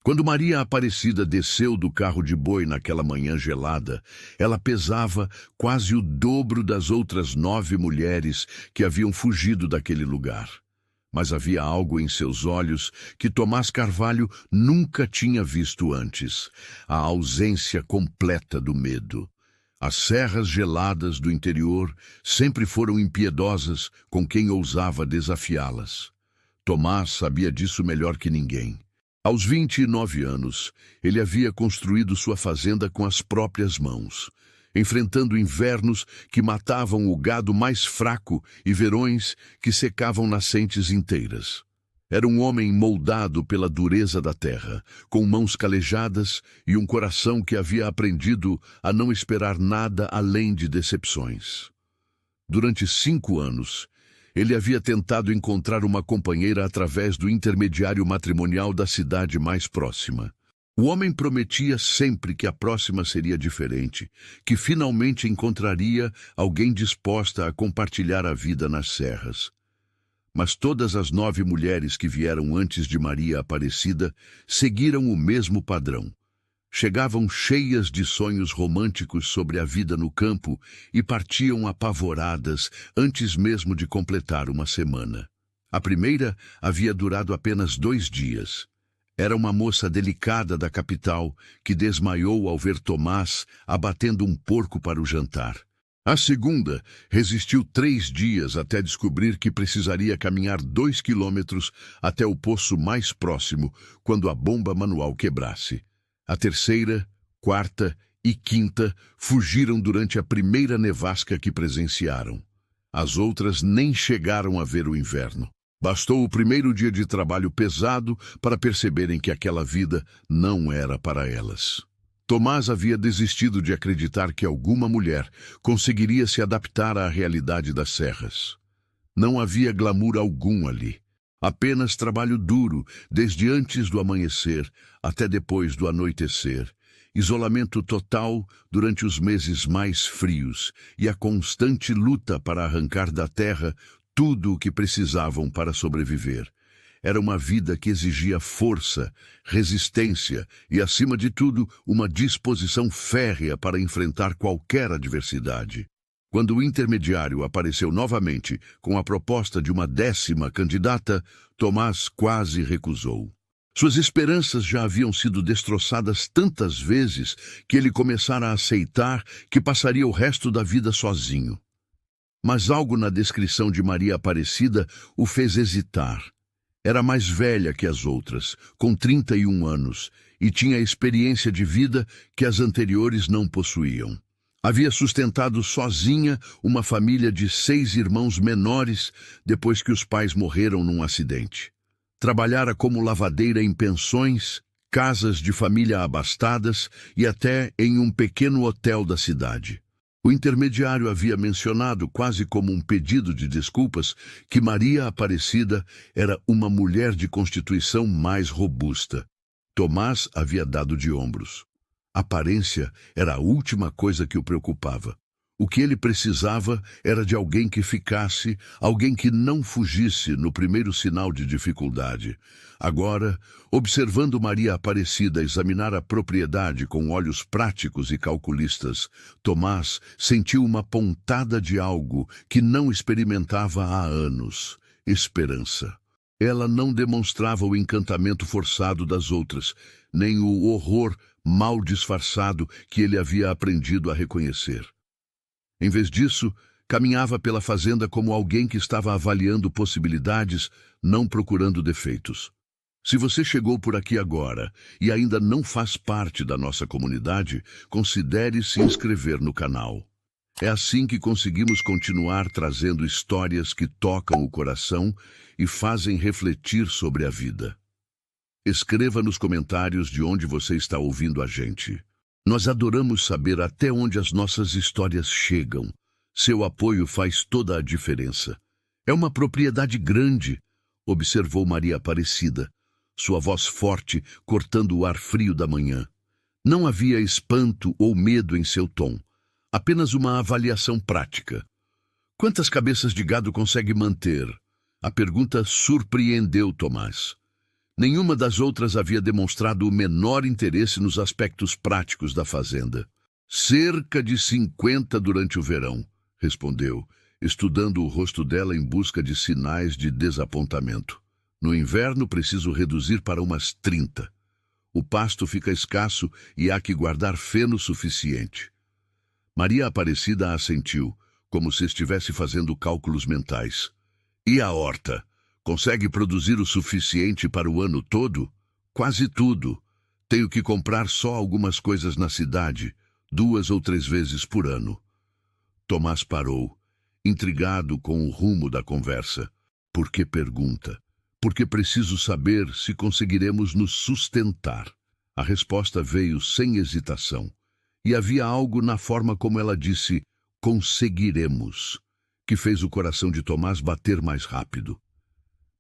Quando Maria Aparecida desceu do carro de boi naquela manhã gelada, ela pesava quase o dobro das outras 9 mulheres que haviam fugido daquele lugar. Mas havia algo em seus olhos que Tomás Carvalho nunca tinha visto antes: a ausência completa do medo. As serras geladas do interior sempre foram impiedosas com quem ousava desafiá-las. Tomás sabia disso melhor que ninguém. Aos 29 anos, ele havia construído sua fazenda com as próprias mãos, enfrentando invernos que matavam o gado mais fraco e verões que secavam nascentes inteiras. Era um homem moldado pela dureza da terra, com mãos calejadas e um coração que havia aprendido a não esperar nada além de decepções. Durante 5 anos, ele havia tentado encontrar uma companheira através do intermediário matrimonial da cidade mais próxima. O homem prometia sempre que a próxima seria diferente, que finalmente encontraria alguém disposta a compartilhar a vida nas serras. Mas todas as 9 mulheres que vieram antes de Maria Aparecida seguiram o mesmo padrão. Chegavam cheias de sonhos românticos sobre a vida no campo e partiam apavoradas antes mesmo de completar uma semana. A primeira havia durado apenas 2 dias. Era uma moça delicada da capital que desmaiou ao ver Tomás abatendo um porco para o jantar. A segunda resistiu 3 dias até descobrir que precisaria caminhar 2 quilômetros até o poço mais próximo quando a bomba manual quebrasse. A terceira, quarta e quinta fugiram durante a primeira nevasca que presenciaram. As outras nem chegaram a ver o inverno. Bastou o primeiro dia de trabalho pesado para perceberem que aquela vida não era para elas. Tomás havia desistido de acreditar que alguma mulher conseguiria se adaptar à realidade das serras. Não havia glamour algum ali. Apenas trabalho duro, desde antes do amanhecer até depois do anoitecer, isolamento total durante os meses mais frios e a constante luta para arrancar da terra tudo o que precisavam para sobreviver. Era uma vida que exigia força, resistência e, acima de tudo, uma disposição férrea para enfrentar qualquer adversidade. Quando o intermediário apareceu novamente com a proposta de uma 10ª candidata, Tomás quase recusou. Suas esperanças já haviam sido destroçadas tantas vezes que ele começara a aceitar que passaria o resto da vida sozinho. Mas algo na descrição de Maria Aparecida o fez hesitar. Era mais velha que as outras, com 31 anos, e tinha experiência de vida que as anteriores não possuíam. Havia sustentado sozinha uma família de 6 irmãos menores depois que os pais morreram num acidente. Trabalhara como lavadeira em pensões, casas de família abastadas e até em um pequeno hotel da cidade. O intermediário havia mencionado, quase como um pedido de desculpas, que Maria Aparecida era uma mulher de constituição mais robusta. Tomás havia dado de ombros. Aparência era a última coisa que o preocupava. O que ele precisava era de alguém que ficasse, alguém que não fugisse no primeiro sinal de dificuldade. Agora, observando Maria Aparecida examinar a propriedade com olhos práticos e calculistas, Tomás sentiu uma pontada de algo que não experimentava há anos: esperança. Ela não demonstrava o encantamento forçado das outras, nem o horror mal disfarçado que ele havia aprendido a reconhecer. Em vez disso, caminhava pela fazenda como alguém que estava avaliando possibilidades, não procurando defeitos. Se você chegou por aqui agora e ainda não faz parte da nossa comunidade, considere se inscrever no canal. É assim que conseguimos continuar trazendo histórias que tocam o coração e fazem refletir sobre a vida. Escreva nos comentários de onde você está ouvindo a gente. Nós adoramos saber até onde as nossas histórias chegam. Seu apoio faz toda a diferença. É uma propriedade grande, observou Maria Aparecida, sua voz forte cortando o ar frio da manhã. Não havia espanto ou medo em seu tom, apenas uma avaliação prática. Quantas cabeças de gado consegue manter? A pergunta surpreendeu Tomás. Nenhuma das outras havia demonstrado o menor interesse nos aspectos práticos da fazenda. Cerca de 50 durante o verão, respondeu, estudando o rosto dela em busca de sinais de desapontamento. No inverno, preciso reduzir para umas 30. O pasto fica escasso e há que guardar feno suficiente. Maria Aparecida assentiu, como se estivesse fazendo cálculos mentais. E a horta? Consegue produzir o suficiente para o ano todo? Quase tudo. Tenho que comprar só algumas coisas na cidade, 2 ou 3 vezes por ano. Tomás parou, intrigado com o rumo da conversa. Por que pergunta? Porque preciso saber se conseguiremos nos sustentar. A resposta veio sem hesitação. E havia algo na forma como ela disse, conseguiremos, que fez o coração de Tomás bater mais rápido.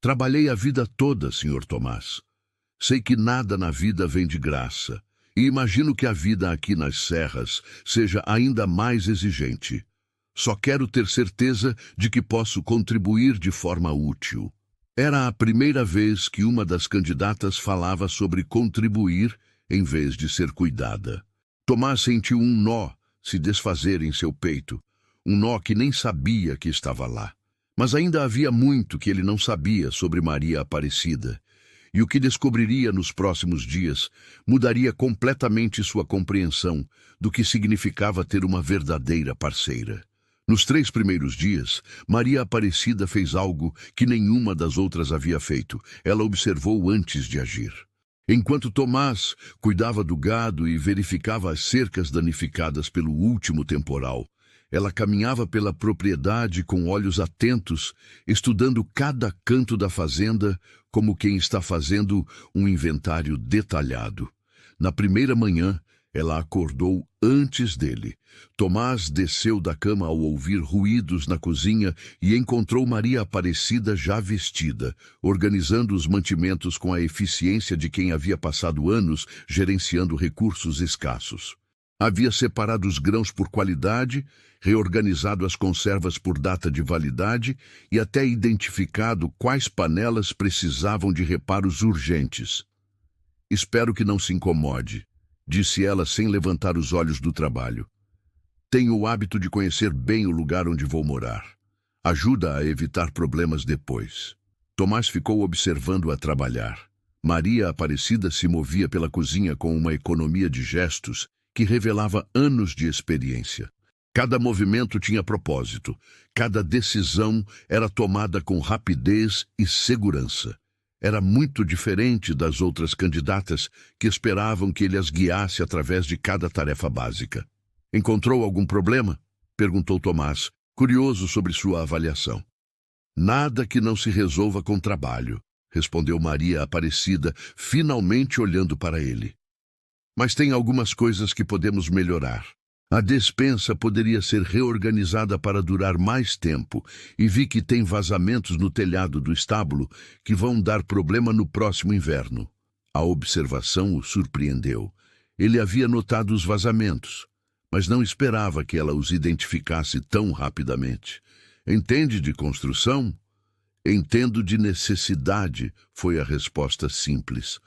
Trabalhei a vida toda, Sr. Tomás. Sei que nada na vida vem de graça, e imagino que a vida aqui nas serras seja ainda mais exigente. Só quero ter certeza de que posso contribuir de forma útil. Era a primeira vez que uma das candidatas falava sobre contribuir em vez de ser cuidada. Tomás sentiu um nó se desfazer em seu peito, um nó que nem sabia que estava lá. Mas ainda havia muito que ele não sabia sobre Maria Aparecida, e o que descobriria nos próximos dias mudaria completamente sua compreensão do que significava ter uma verdadeira parceira. Nos 3 primeiros dias, Maria Aparecida fez algo que nenhuma das outras havia feito. Ela observou antes de agir. Enquanto Tomás cuidava do gado e verificava as cercas danificadas pelo último temporal, ela caminhava pela propriedade com olhos atentos, estudando cada canto da fazenda como quem está fazendo um inventário detalhado. Na primeira manhã, ela acordou antes dele. Tomás desceu da cama ao ouvir ruídos na cozinha e encontrou Maria Aparecida já vestida, organizando os mantimentos com a eficiência de quem havia passado anos gerenciando recursos escassos. Havia separado os grãos por qualidade, reorganizado as conservas por data de validade e até identificado quais panelas precisavam de reparos urgentes. Espero que não se incomode, disse ela sem levantar os olhos do trabalho. Tenho o hábito de conhecer bem o lugar onde vou morar. Ajuda a evitar problemas depois. Tomás ficou observando-a trabalhar. Maria Aparecida se movia pela cozinha com uma economia de gestos que revelava anos de experiência. Cada movimento tinha propósito, cada decisão era tomada com rapidez e segurança. Era muito diferente das outras candidatas que esperavam que ele as guiasse através de cada tarefa básica. Encontrou algum problema? Perguntou Tomás, curioso sobre sua avaliação. Nada que não se resolva com trabalho, respondeu Maria Aparecida, finalmente olhando para ele. Mas tem algumas coisas que podemos melhorar. A despensa poderia ser reorganizada para durar mais tempo e vi que tem vazamentos no telhado do estábulo que vão dar problema no próximo inverno. A observação o surpreendeu. Ele havia notado os vazamentos, mas não esperava que ela os identificasse tão rapidamente. Entende de construção? Entendo de necessidade, foi a resposta simples.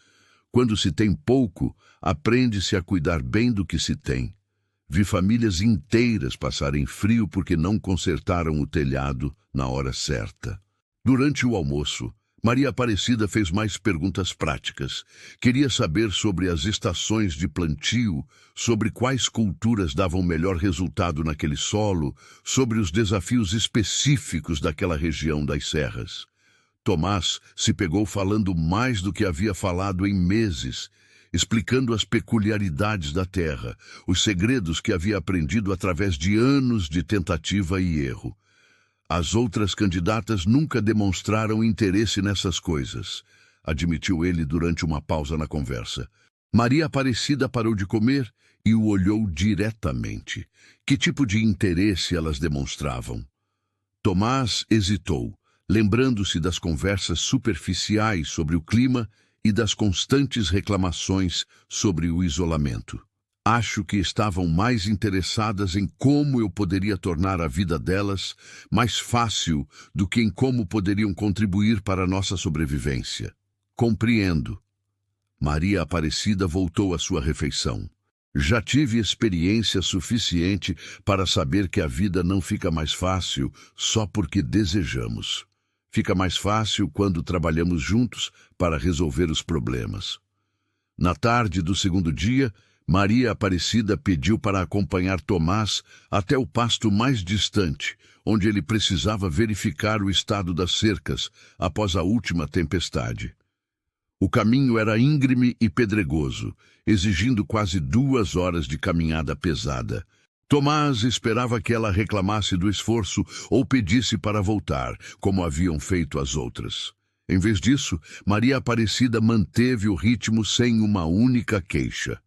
Quando se tem pouco, aprende-se a cuidar bem do que se tem. Vi famílias inteiras passarem frio porque não consertaram o telhado na hora certa. Durante o almoço, Maria Aparecida fez mais perguntas práticas. Queria saber sobre as estações de plantio, sobre quais culturas davam melhor resultado naquele solo, sobre os desafios específicos daquela região das serras. Tomás se pegou falando mais do que havia falado em meses, explicando as peculiaridades da terra, os segredos que havia aprendido através de anos de tentativa e erro. As outras candidatas nunca demonstraram interesse nessas coisas, admitiu ele durante uma pausa na conversa. Maria Aparecida parou de comer e o olhou diretamente. Que tipo de interesse elas demonstravam? Tomás hesitou, lembrando-se das conversas superficiais sobre o clima e das constantes reclamações sobre o isolamento. Acho que estavam mais interessadas em como eu poderia tornar a vida delas mais fácil do que em como poderiam contribuir para a nossa sobrevivência. Compreendo. Maria Aparecida voltou à sua refeição. Já tive experiência suficiente para saber que a vida não fica mais fácil só porque desejamos. Fica mais fácil quando trabalhamos juntos para resolver os problemas. Na tarde do segundo dia, Maria Aparecida pediu para acompanhar Tomás até o pasto mais distante, onde ele precisava verificar o estado das cercas após a última tempestade. O caminho era íngreme e pedregoso, exigindo quase 2 horas de caminhada pesada. Tomás esperava que ela reclamasse do esforço ou pedisse para voltar, como haviam feito as outras. Em vez disso, Maria Aparecida manteve o ritmo sem uma única queixa.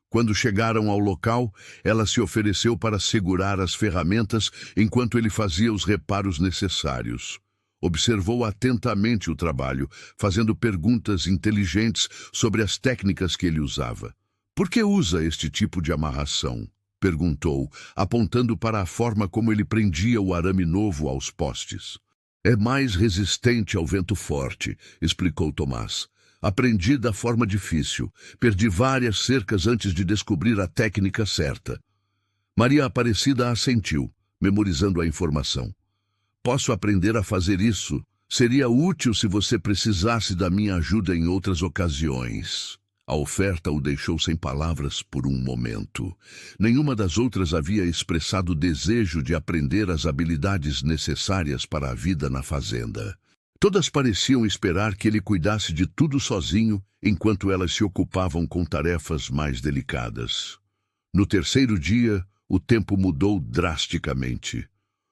Quando chegaram ao local, ela se ofereceu para segurar as ferramentas enquanto ele fazia os reparos necessários. Observou atentamente o trabalho, fazendo perguntas inteligentes sobre as técnicas que ele usava. "Por que usa este tipo de amarração?" perguntou, apontando para a forma como ele prendia o arame novo aos postes. "É mais resistente ao vento forte", explicou Tomás. "Aprendi da forma difícil. Perdi várias cercas antes de descobrir a técnica certa." Maria Aparecida assentiu, memorizando a informação. "Posso aprender a fazer isso. Seria útil se você precisasse da minha ajuda em outras ocasiões." A oferta o deixou sem palavras por um momento. Nenhuma das outras havia expressado desejo de aprender as habilidades necessárias para a vida na fazenda. Todas pareciam esperar que ele cuidasse de tudo sozinho, enquanto elas se ocupavam com tarefas mais delicadas. No terceiro dia, o tempo mudou drasticamente.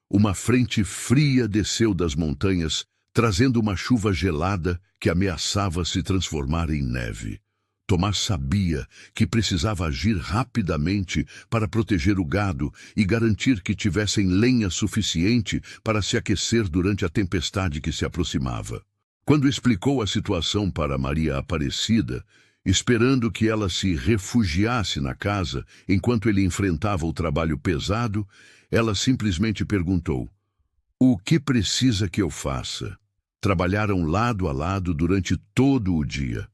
Uma frente fria desceu das montanhas, trazendo uma chuva gelada que ameaçava se transformar em neve. Tomás sabia que precisava agir rapidamente para proteger o gado e garantir que tivessem lenha suficiente para se aquecer durante a tempestade que se aproximava. Quando explicou a situação para Maria Aparecida, esperando que ela se refugiasse na casa enquanto ele enfrentava o trabalho pesado, ela simplesmente perguntou: "O que precisa que eu faça?" Trabalharam lado a lado durante todo o dia.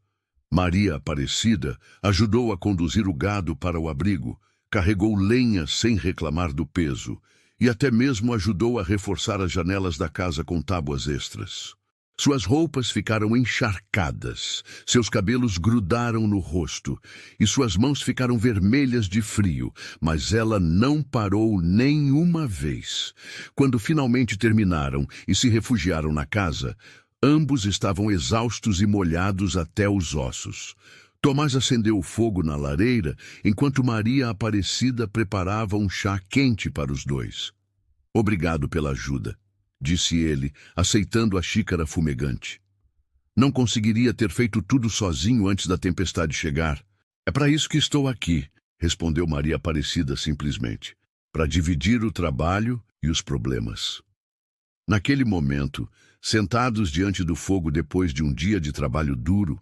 Maria Aparecida ajudou a conduzir o gado para o abrigo, carregou lenha sem reclamar do peso e até mesmo ajudou a reforçar as janelas da casa com tábuas extras. Suas roupas ficaram encharcadas, seus cabelos grudaram no rosto e suas mãos ficaram vermelhas de frio, mas ela não parou nenhuma vez. Quando finalmente terminaram e se refugiaram na casa, ambos estavam exaustos e molhados até os ossos. Tomás acendeu o fogo na lareira, enquanto Maria Aparecida preparava um chá quente para os dois. "Obrigado pela ajuda", disse ele, aceitando a xícara fumegante. "Não conseguiria ter feito tudo sozinho antes da tempestade chegar. É para isso que estou aqui", respondeu Maria Aparecida simplesmente, "para dividir o trabalho e os problemas." Naquele momento, sentados diante do fogo depois de um dia de trabalho duro,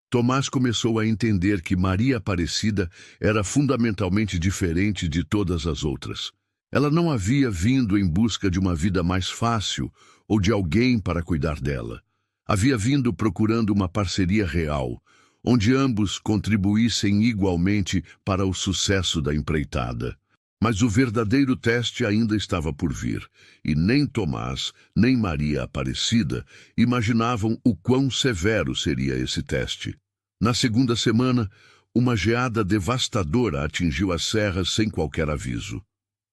Tomás começou a entender que Maria Aparecida era fundamentalmente diferente de todas as outras. Ela não havia vindo em busca de uma vida mais fácil ou de alguém para cuidar dela. Havia vindo procurando uma parceria real, onde ambos contribuíssem igualmente para o sucesso da empreitada. Mas o verdadeiro teste ainda estava por vir, e nem Tomás, nem Maria Aparecida imaginavam o quão severo seria esse teste. Na segunda semana, uma geada devastadora atingiu as serras sem qualquer aviso.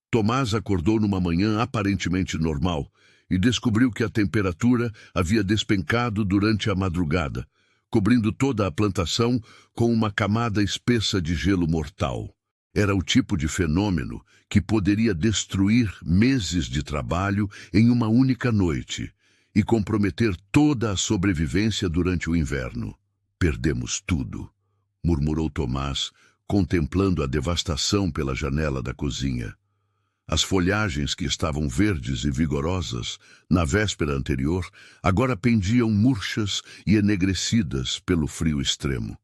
Tomás acordou numa manhã aparentemente normal e descobriu que a temperatura havia despencado durante a madrugada, cobrindo toda a plantação com uma camada espessa de gelo mortal. Era o tipo de fenômeno que poderia destruir meses de trabalho em uma única noite e comprometer toda a sobrevivência durante o inverno. "Perdemos tudo", murmurou Tomás, contemplando a devastação pela janela da cozinha. As folhagens que estavam verdes e vigorosas na véspera anterior agora pendiam murchas e enegrecidas pelo frio extremo.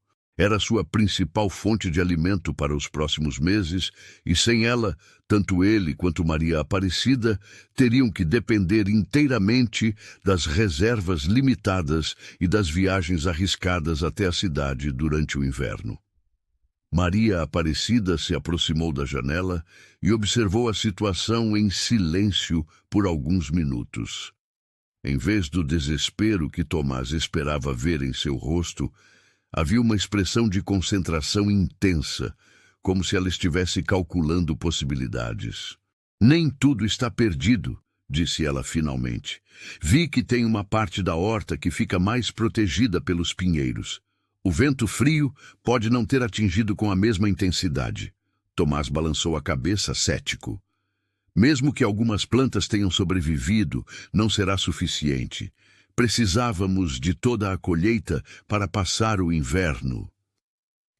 Era sua principal fonte de alimento para os próximos meses, e sem ela, tanto ele quanto Maria Aparecida teriam que depender inteiramente das reservas limitadas e das viagens arriscadas até a cidade durante o inverno. Maria Aparecida se aproximou da janela e observou a situação em silêncio por alguns minutos. Em vez do desespero que Tomás esperava ver em seu rosto, havia uma expressão de concentração intensa, como se ela estivesse calculando possibilidades. Nem tudo está perdido, disse ela finalmente. Vi que tem uma parte da horta que fica mais protegida pelos pinheiros. O vento frio pode não ter atingido com a mesma intensidade. Tomás balançou a cabeça, cético. Mesmo que algumas plantas tenham sobrevivido, não será suficiente. Precisávamos de toda a colheita para passar o inverno.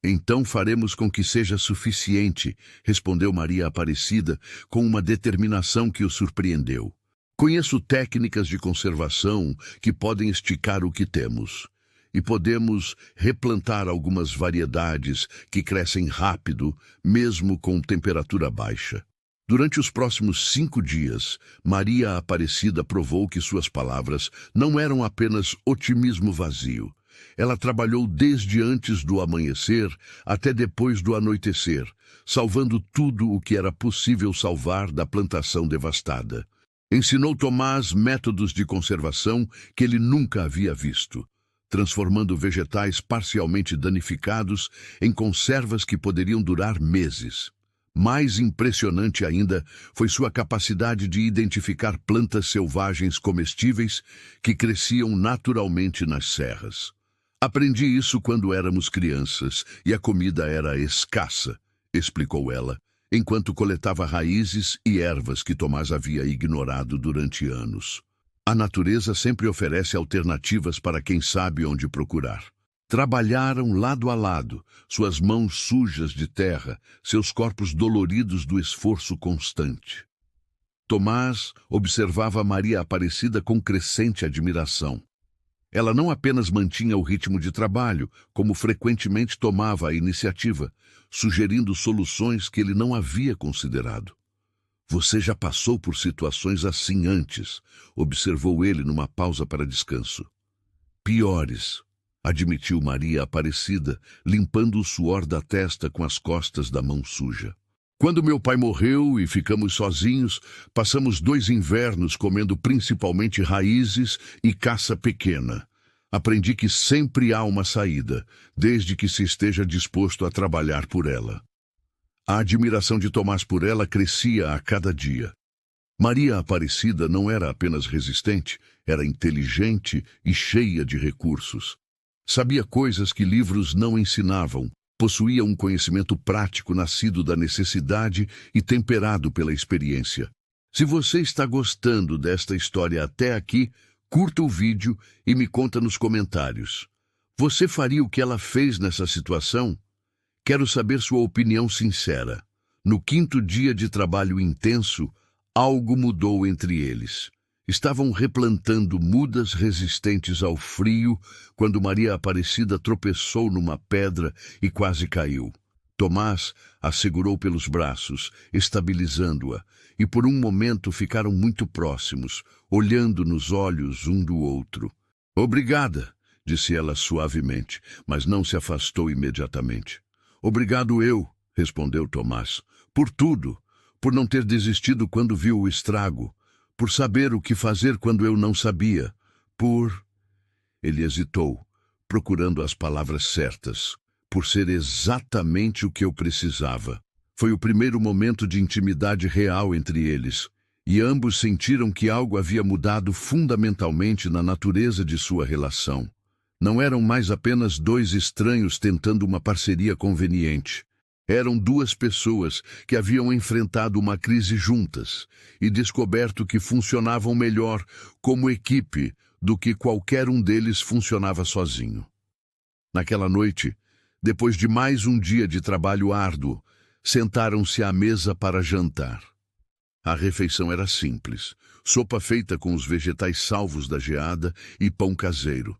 Então faremos com que seja suficiente, respondeu Maria Aparecida com uma determinação que o surpreendeu. Conheço técnicas de conservação que podem esticar o que temos. E podemos replantar algumas variedades que crescem rápido, mesmo com temperatura baixa. Durante os próximos 5 dias, Maria Aparecida provou que suas palavras não eram apenas otimismo vazio. Ela trabalhou desde antes do amanhecer até depois do anoitecer, salvando tudo o que era possível salvar da plantação devastada. Ensinou Tomás métodos de conservação que ele nunca havia visto, transformando vegetais parcialmente danificados em conservas que poderiam durar meses. Mais impressionante ainda foi sua capacidade de identificar plantas selvagens comestíveis que cresciam naturalmente nas serras. Aprendi isso quando éramos crianças e a comida era escassa, explicou ela, enquanto coletava raízes e ervas que Tomás havia ignorado durante anos. A natureza sempre oferece alternativas para quem sabe onde procurar. Trabalharam lado a lado, suas mãos sujas de terra, seus corpos doloridos do esforço constante. Tomás observava Maria Aparecida com crescente admiração. Ela não apenas mantinha o ritmo de trabalho, como frequentemente tomava a iniciativa, sugerindo soluções que ele não havia considerado. Você já passou por situações assim antes, observou ele numa pausa para descanso. Piores, admitiu Maria Aparecida, limpando o suor da testa com as costas da mão suja. Quando meu pai morreu e ficamos sozinhos, passamos 2 invernos comendo principalmente raízes e caça pequena. Aprendi que sempre há uma saída, desde que se esteja disposto a trabalhar por ela. A admiração de Tomás por ela crescia a cada dia. Maria Aparecida não era apenas resistente, era inteligente e cheia de recursos. Sabia coisas que livros não ensinavam, possuía um conhecimento prático nascido da necessidade e temperado pela experiência. Se você está gostando desta história até aqui, curta o vídeo e me conta nos comentários. Você faria o que ela fez nessa situação? Quero saber sua opinião sincera. No 5º dia de trabalho intenso, algo mudou entre eles. Estavam replantando mudas resistentes ao frio quando Maria Aparecida tropeçou numa pedra e quase caiu. Tomás a segurou pelos braços, estabilizando-a, e por um momento ficaram muito próximos, olhando nos olhos um do outro. Obrigada, disse ela suavemente, mas não se afastou imediatamente. Obrigado eu, respondeu Tomás, por tudo, por não ter desistido quando viu o estrago, por saber o que fazer quando eu não sabia, por... Ele hesitou, procurando as palavras certas, por ser exatamente o que eu precisava. Foi o primeiro momento de intimidade real entre eles, e ambos sentiram que algo havia mudado fundamentalmente na natureza de sua relação. Não eram mais apenas 2 estranhos tentando uma parceria conveniente. Eram 2 pessoas que haviam enfrentado uma crise juntas e descoberto que funcionavam melhor como equipe do que qualquer um deles funcionava sozinho. Naquela noite, depois de mais um dia de trabalho árduo, sentaram-se à mesa para jantar. A refeição era simples, sopa feita com os vegetais salvos da geada e pão caseiro,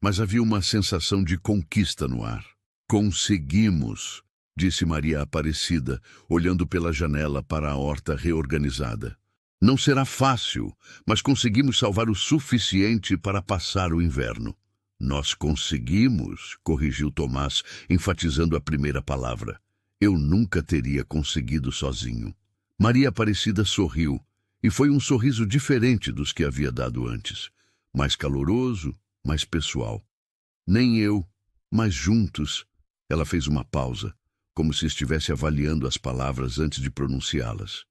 mas havia uma sensação de conquista no ar. Conseguimos, disse Maria Aparecida, olhando pela janela para a horta reorganizada. Não será fácil, mas conseguimos salvar o suficiente para passar o inverno. Nós conseguimos, corrigiu Tomás, enfatizando a primeira palavra. Eu nunca teria conseguido sozinho. Maria Aparecida sorriu, e foi um sorriso diferente dos que havia dado antes. Mais caloroso, mais pessoal. Nem eu, mas juntos. Ela fez uma pausa, como se estivesse avaliando as palavras antes de pronunciá-las.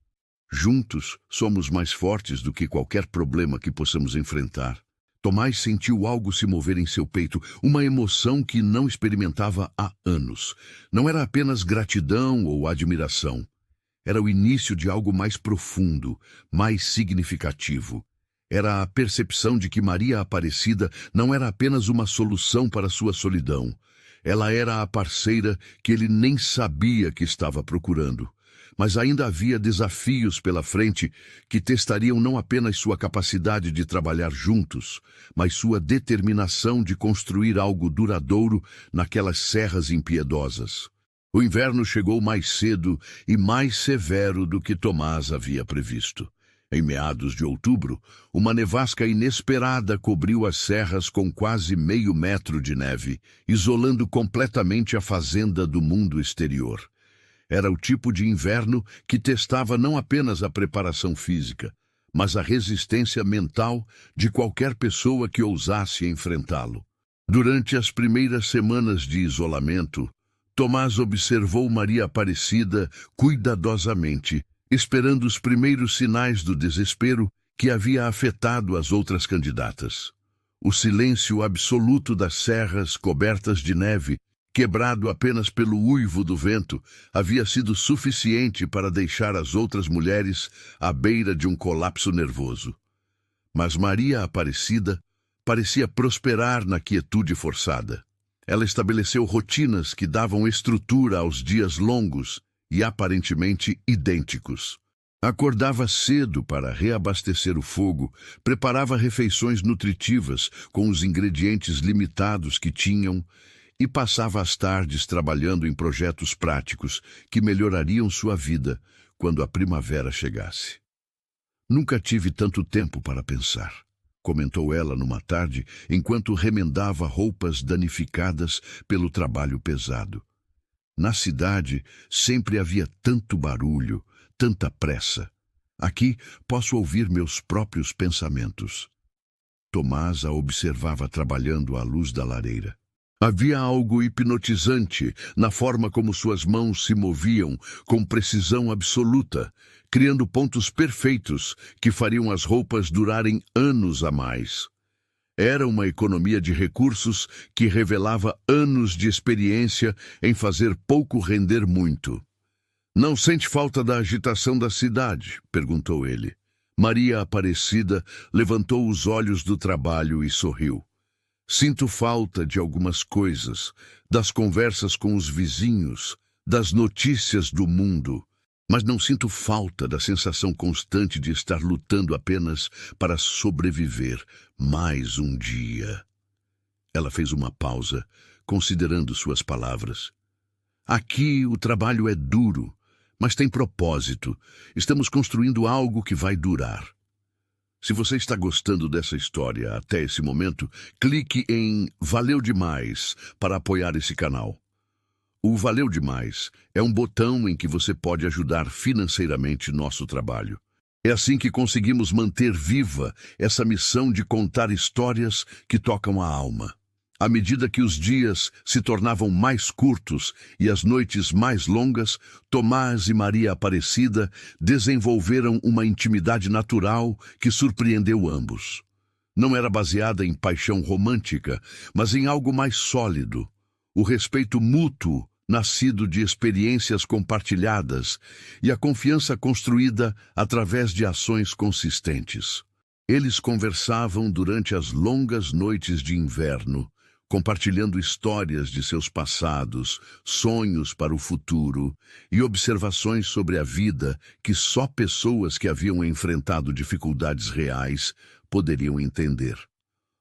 Juntos, somos mais fortes do que qualquer problema que possamos enfrentar. Tomás sentiu algo se mover em seu peito, uma emoção que não experimentava há anos. Não era apenas gratidão ou admiração. Era o início de algo mais profundo, mais significativo. Era a percepção de que Maria Aparecida não era apenas uma solução para sua solidão. Ela era a parceira que ele nem sabia que estava procurando. Mas ainda havia desafios pela frente que testariam não apenas sua capacidade de trabalhar juntos, mas sua determinação de construir algo duradouro naquelas serras impiedosas. O inverno chegou mais cedo e mais severo do que Tomás havia previsto. Em meados de outubro, uma nevasca inesperada cobriu as serras com quase meio metro de neve, isolando completamente a fazenda do mundo exterior. Era o tipo de inverno que testava não apenas a preparação física, mas a resistência mental de qualquer pessoa que ousasse enfrentá-lo. Durante as primeiras semanas de isolamento, Tomás observou Maria Aparecida cuidadosamente, esperando os primeiros sinais do desespero que havia afetado as outras candidatas. O silêncio absoluto das serras cobertas de neve, quebrado apenas pelo uivo do vento, havia sido suficiente para deixar as outras mulheres à beira de um colapso nervoso. Mas Maria Aparecida parecia prosperar na quietude forçada. Ela estabeleceu rotinas que davam estrutura aos dias longos e aparentemente idênticos. Acordava cedo para reabastecer o fogo, preparava refeições nutritivas com os ingredientes limitados que tinham e passava as tardes trabalhando em projetos práticos que melhorariam sua vida quando a primavera chegasse. Nunca tive tanto tempo para pensar, comentou ela numa tarde enquanto remendava roupas danificadas pelo trabalho pesado. Na cidade sempre havia tanto barulho, tanta pressa. Aqui posso ouvir meus próprios pensamentos. Tomás a observava trabalhando à luz da lareira. Havia algo hipnotizante na forma como suas mãos se moviam com precisão absoluta, criando pontos perfeitos que fariam as roupas durarem anos a mais. Era uma economia de recursos que revelava anos de experiência em fazer pouco render muito. «Não sente falta da agitação da cidade?» perguntou ele. Maria Aparecida levantou os olhos do trabalho e sorriu. «Sinto falta de algumas coisas, das conversas com os vizinhos, das notícias do mundo, mas não sinto falta da sensação constante de estar lutando apenas para sobreviver mais um dia.» Ela fez uma pausa, considerando suas palavras. «Aqui o trabalho é duro, mas tem propósito. Estamos construindo algo que vai durar.» Se você está gostando dessa história até esse momento, clique em Valeu Demais para apoiar esse canal. O Valeu Demais é um botão em que você pode ajudar financeiramente nosso trabalho. É assim que conseguimos manter viva essa missão de contar histórias que tocam a alma. À medida que os dias se tornavam mais curtos e as noites mais longas, Tomás e Maria Aparecida desenvolveram uma intimidade natural que surpreendeu ambos. Não era baseada em paixão romântica, mas em algo mais sólido. O respeito mútuo, nascido de experiências compartilhadas, e a confiança construída através de ações consistentes. Eles conversavam durante as longas noites de inverno, compartilhando histórias de seus passados, sonhos para o futuro e observações sobre a vida que só pessoas que haviam enfrentado dificuldades reais poderiam entender.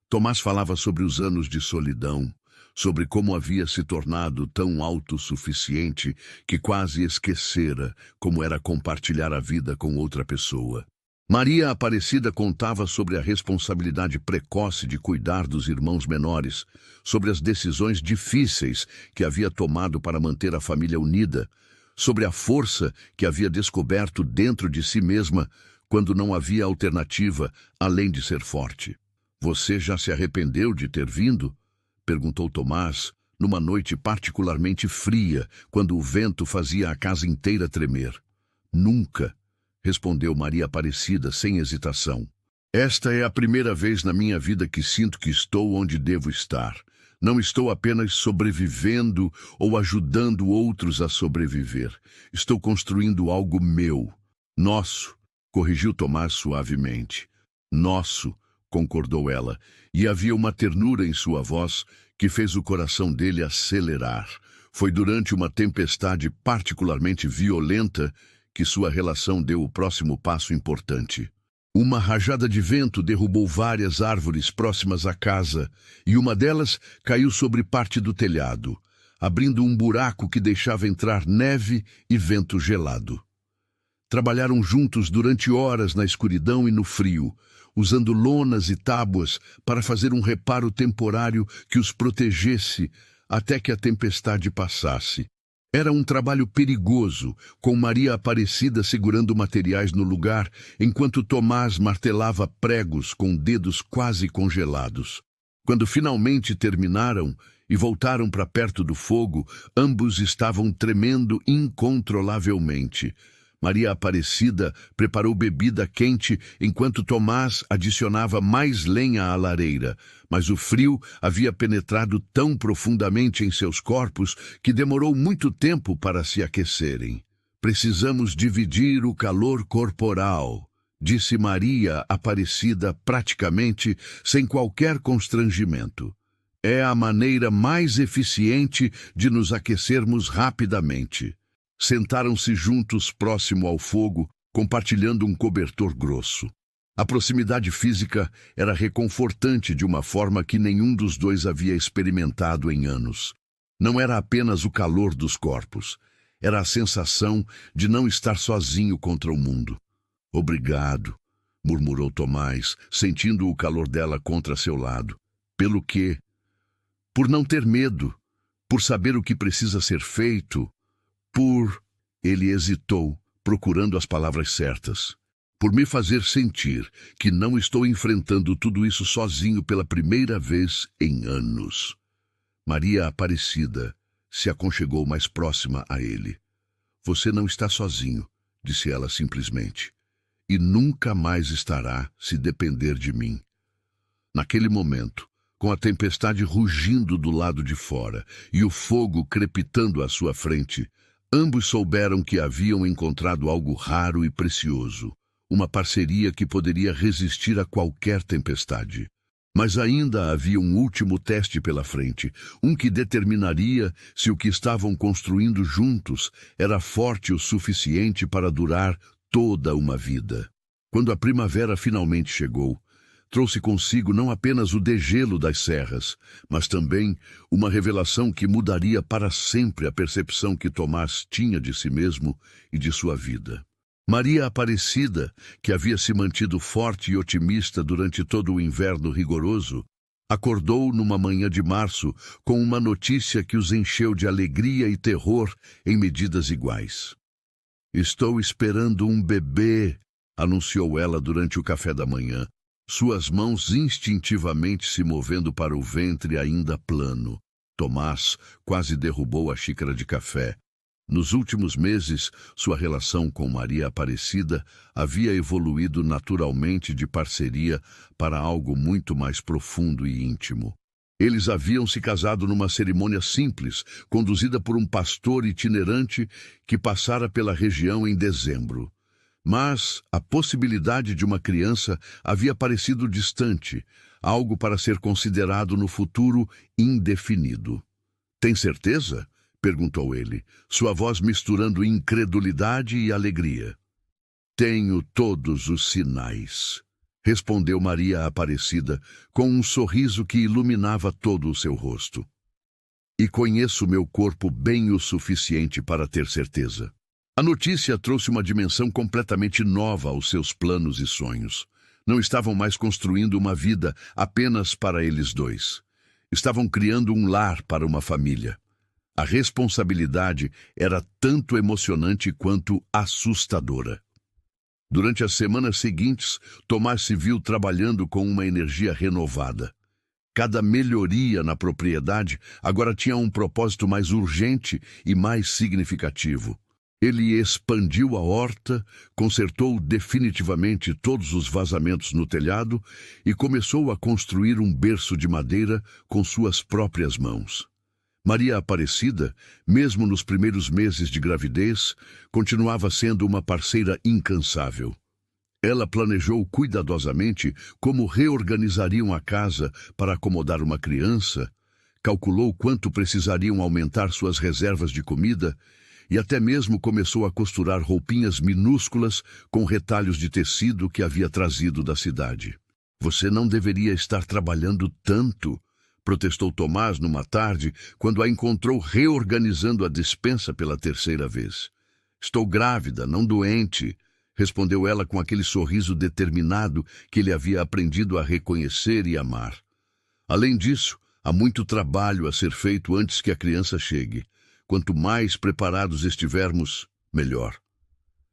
Tomás falava sobre os anos de solidão, sobre como havia se tornado tão autossuficiente que quase esquecera como era compartilhar a vida com outra pessoa. Maria Aparecida contava sobre a responsabilidade precoce de cuidar dos irmãos menores, sobre as decisões difíceis que havia tomado para manter a família unida, sobre a força que havia descoberto dentro de si mesma quando não havia alternativa além de ser forte. "Você já se arrependeu de ter vindo?" perguntou Tomás, numa noite particularmente fria, quando o vento fazia a casa inteira tremer. "Nunca", respondeu Maria Aparecida sem hesitação. "Esta é a primeira vez na minha vida que sinto que estou onde devo estar. Não estou apenas sobrevivendo ou ajudando outros a sobreviver. Estou construindo algo meu. Nosso", corrigiu Tomás suavemente. "Nosso", concordou ela, e havia uma ternura em sua voz que fez o coração dele acelerar. Foi durante uma tempestade particularmente violenta que sua relação deu o próximo passo importante. Uma rajada de vento derrubou várias árvores próximas à casa, e uma delas caiu sobre parte do telhado, abrindo um buraco que deixava entrar neve e vento gelado. Trabalharam juntos durante horas na escuridão e no frio, usando lonas e tábuas para fazer um reparo temporário que os protegesse até que a tempestade passasse. Era um trabalho perigoso, com Maria Aparecida segurando materiais no lugar, enquanto Tomás martelava pregos com dedos quase congelados. Quando finalmente terminaram e voltaram para perto do fogo, ambos estavam tremendo incontrolavelmente. Maria Aparecida preparou bebida quente enquanto Tomás adicionava mais lenha à lareira, mas o frio havia penetrado tão profundamente em seus corpos que demorou muito tempo para se aquecerem. "Precisamos dividir o calor corporal", disse Maria Aparecida praticamente sem qualquer constrangimento. "É a maneira mais eficiente de nos aquecermos rapidamente." Sentaram-se juntos próximo ao fogo, compartilhando um cobertor grosso. A proximidade física era reconfortante de uma forma que nenhum dos dois havia experimentado em anos. Não era apenas o calor dos corpos, era a sensação de não estar sozinho contra o mundo. "Obrigado", murmurou Tomás, sentindo o calor dela contra seu lado. "Pelo quê?" "Por não ter medo, por saber o que precisa ser feito, por..." Ele hesitou, procurando as palavras certas. "Por me fazer sentir que não estou enfrentando tudo isso sozinho pela primeira vez em anos." Maria Aparecida se aconchegou mais próxima a ele. "Você não está sozinho", disse ela simplesmente. "E nunca mais estará se depender de mim." Naquele momento, com a tempestade rugindo do lado de fora e o fogo crepitando à sua frente, ambos souberam que haviam encontrado algo raro e precioso, uma parceria que poderia resistir a qualquer tempestade. Mas ainda havia um último teste pela frente, um que determinaria se o que estavam construindo juntos era forte o suficiente para durar toda uma vida. Quando a primavera finalmente chegou, trouxe consigo não apenas o degelo das serras, mas também uma revelação que mudaria para sempre a percepção que Tomás tinha de si mesmo e de sua vida. Maria Aparecida, que havia se mantido forte e otimista durante todo o inverno rigoroso, acordou numa manhã de março com uma notícia que os encheu de alegria e terror em medidas iguais. "Estou esperando um bebê", anunciou ela durante o café da manhã, suas mãos instintivamente se movendo para o ventre ainda plano. Tomás quase derrubou a xícara de café. Nos últimos meses, sua relação com Maria Aparecida havia evoluído naturalmente de parceria para algo muito mais profundo e íntimo. Eles haviam se casado numa cerimônia simples, conduzida por um pastor itinerante que passara pela região em dezembro. Mas a possibilidade de uma criança havia parecido distante, algo para ser considerado no futuro indefinido. "Tem certeza?" perguntou ele, sua voz misturando incredulidade e alegria. "Tenho todos os sinais", respondeu Maria Aparecida, com um sorriso que iluminava todo o seu rosto. e conheço meu corpo bem o suficiente para ter certeza. A notícia trouxe uma dimensão completamente nova aos seus planos e sonhos. Não estavam mais construindo uma vida apenas para eles dois. Estavam criando um lar para uma família. A responsabilidade era tanto emocionante quanto assustadora. Durante as semanas seguintes, Tomás se viu trabalhando com uma energia renovada. Cada melhoria na propriedade agora tinha um propósito mais urgente e mais significativo. Ele expandiu a horta, consertou definitivamente todos os vazamentos no telhado e começou a construir um berço de madeira com suas próprias mãos. Maria Aparecida, mesmo nos primeiros meses de gravidez, continuava sendo uma parceira incansável. Ela planejou cuidadosamente como reorganizariam a casa para acomodar uma criança, calculou quanto precisariam aumentar suas reservas de comida e até mesmo começou a costurar roupinhas minúsculas com retalhos de tecido que havia trazido da cidade. "Você não deveria estar trabalhando tanto", protestou Tomás numa tarde, quando a encontrou reorganizando a despensa pela terceira vez. "Estou grávida, não doente", respondeu ela com aquele sorriso determinado que ele havia aprendido a reconhecer e amar. "Além disso, há muito trabalho a ser feito antes que a criança chegue. Quanto mais preparados estivermos, melhor."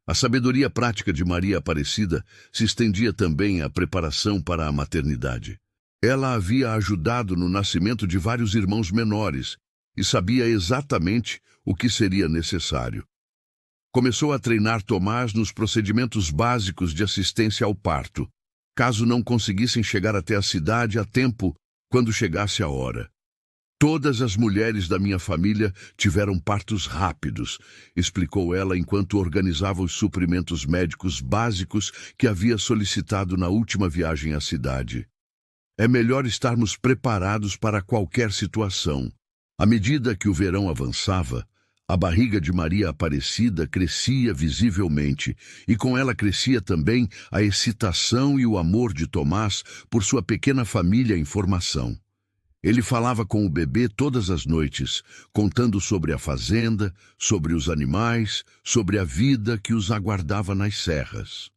A sabedoria prática de Maria Aparecida se estendia também à preparação para a maternidade. Ela havia ajudado no nascimento de vários irmãos menores e sabia exatamente o que seria necessário. Começou a treinar Tomás nos procedimentos básicos de assistência ao parto, caso não conseguissem chegar até a cidade a tempo quando chegasse a hora. "Todas as mulheres da minha família tiveram partos rápidos", explicou ela enquanto organizava os suprimentos médicos básicos que havia solicitado na última viagem à cidade. "É melhor estarmos preparados para qualquer situação." À medida que o verão avançava, a barriga de Maria Aparecida crescia visivelmente, e com ela crescia também a excitação e o amor de Tomás por sua pequena família em formação. Ele falava com o bebê todas as noites, contando sobre a fazenda, sobre os animais, sobre a vida que os aguardava nas serras.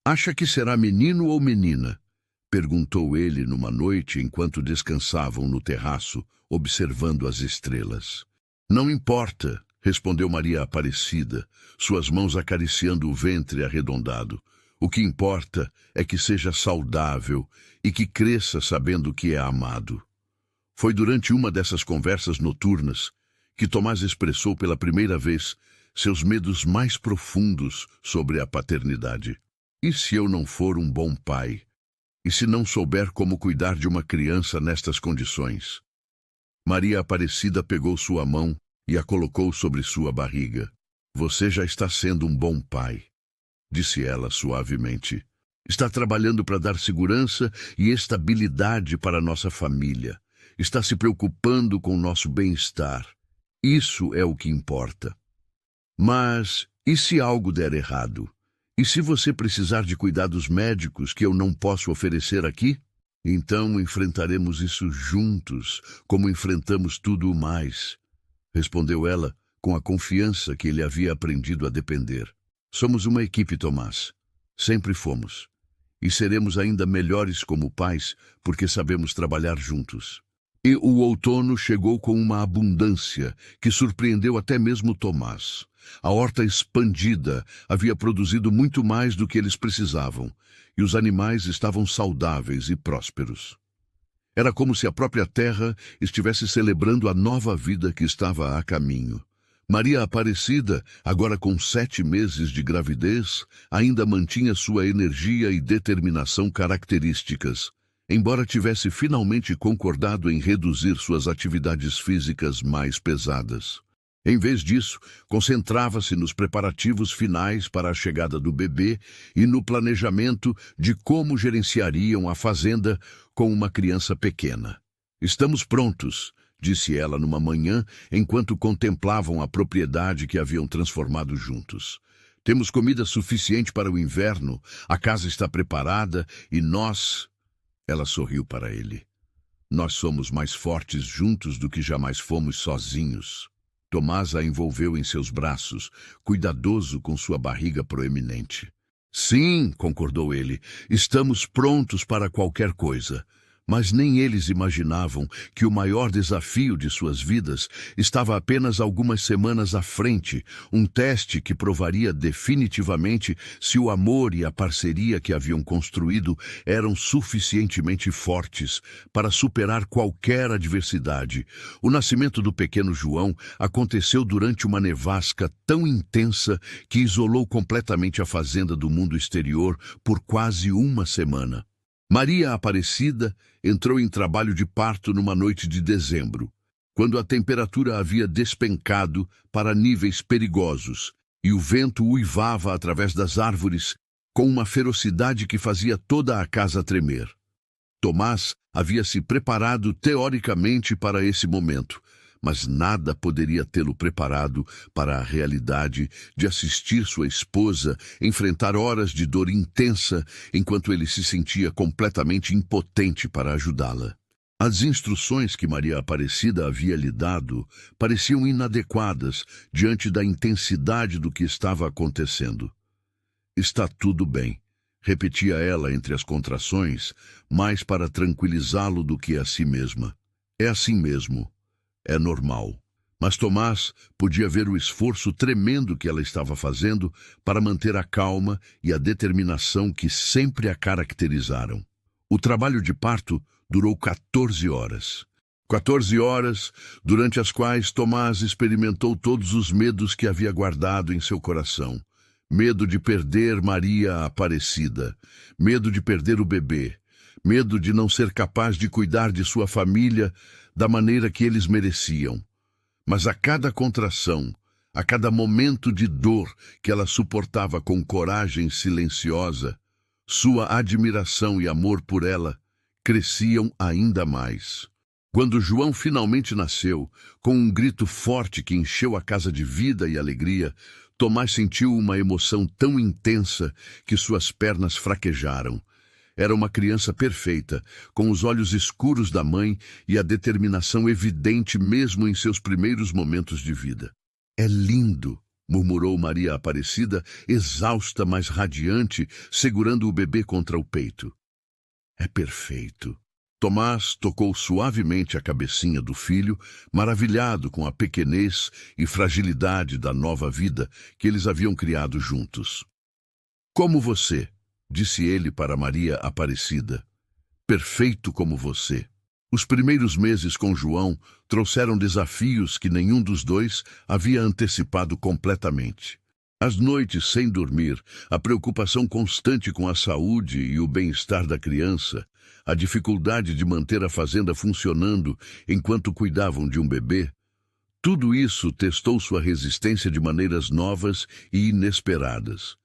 "Acha que será menino ou menina?" perguntou ele numa noite enquanto descansavam no terraço, observando as estrelas. "Não importa", respondeu Maria Aparecida, suas mãos acariciando o ventre arredondado. "O que importa é que seja saudável e que cresça sabendo que é amado." Foi durante uma dessas conversas noturnas que Tomás expressou pela primeira vez seus medos mais profundos sobre a paternidade. "E se eu não for um bom pai? E se não souber como cuidar de uma criança nestas condições?" Maria Aparecida pegou sua mão e a colocou sobre sua barriga. "Você já está sendo um bom pai", disse ela suavemente. "Está trabalhando para dar segurança e estabilidade para nossa família. Está se preocupando com nosso bem-estar. Isso é o que importa. Mas e se algo der errado? E se você precisar de cuidados médicos que eu não posso oferecer aqui? Então enfrentaremos isso juntos, como enfrentamos tudo o mais", respondeu ela com a confiança que ele havia aprendido a depender. "Somos uma equipe, Tomás. Sempre fomos. E seremos ainda melhores como pais porque sabemos trabalhar juntos." E o outono chegou com uma abundância que surpreendeu até mesmo Tomás. A horta expandida havia produzido muito mais do que eles precisavam, e os animais estavam saudáveis e prósperos. Era como se a própria terra estivesse celebrando a nova vida que estava a caminho. Maria Aparecida, agora com 7 meses de gravidez, ainda mantinha sua energia e determinação características, embora tivesse finalmente concordado em reduzir suas atividades físicas mais pesadas. Em vez disso, concentrava-se nos preparativos finais para a chegada do bebê e no planejamento de como gerenciariam a fazenda com uma criança pequena. "Estamos prontos", disse ela numa manhã, enquanto contemplavam a propriedade que haviam transformado juntos. "Temos comida suficiente para o inverno, a casa está preparada e nós..." Ela sorriu para ele. Nós somos mais fortes juntos do que jamais fomos sozinhos. Tomás a envolveu em seus braços, cuidadoso com sua barriga proeminente. Sim, concordou ele, estamos prontos para qualquer coisa. Mas nem eles imaginavam que o maior desafio de suas vidas estava apenas algumas semanas à frente, um teste que provaria definitivamente se o amor e a parceria que haviam construído eram suficientemente fortes para superar qualquer adversidade. O nascimento do pequeno João aconteceu durante uma nevasca tão intensa que isolou completamente a fazenda do mundo exterior por quase uma semana. Maria Aparecida entrou em trabalho de parto numa noite de dezembro, quando a temperatura havia despencado para níveis perigosos e o vento uivava através das árvores com uma ferocidade que fazia toda a casa tremer. Tomás havia se preparado teoricamente para esse momento, mas nada poderia tê-lo preparado para a realidade de assistir sua esposa enfrentar horas de dor intensa enquanto ele se sentia completamente impotente para ajudá-la. As instruções que Maria Aparecida havia lhe dado pareciam inadequadas diante da intensidade do que estava acontecendo. Está tudo bem, repetia ela entre as contrações, mais para tranquilizá-lo do que a si mesma. É assim mesmo. É normal. Mas Tomás podia ver o esforço tremendo que ela estava fazendo para manter a calma e a determinação que sempre a caracterizaram. O trabalho de parto durou 14 horas. 14 horas, durante as quais Tomás experimentou todos os medos que havia guardado em seu coração. Medo de perder Maria Aparecida, medo de perder o bebê, medo de não ser capaz de cuidar de sua família da maneira que eles mereciam. Mas a cada contração, a cada momento de dor que ela suportava com coragem silenciosa, sua admiração e amor por ela cresciam ainda mais. Quando João finalmente nasceu, com um grito forte que encheu a casa de vida e alegria, Tomás sentiu uma emoção tão intensa que suas pernas fraquejaram. Era uma criança perfeita, com os olhos escuros da mãe e a determinação evidente mesmo em seus primeiros momentos de vida. É lindo, murmurou Maria Aparecida, exausta, mas radiante, segurando o bebê contra o peito. É perfeito. Tomás tocou suavemente a cabecinha do filho, maravilhado com a pequenez e fragilidade da nova vida que eles haviam criado juntos. Como você, disse ele para Maria Aparecida, perfeito como você. Os primeiros meses com João trouxeram desafios que nenhum dos dois havia antecipado completamente. As noites sem dormir, a preocupação constante com a saúde e o bem-estar da criança, a dificuldade de manter a fazenda funcionando enquanto cuidavam de um bebê, tudo isso testou sua resistência de maneiras novas e inesperadas.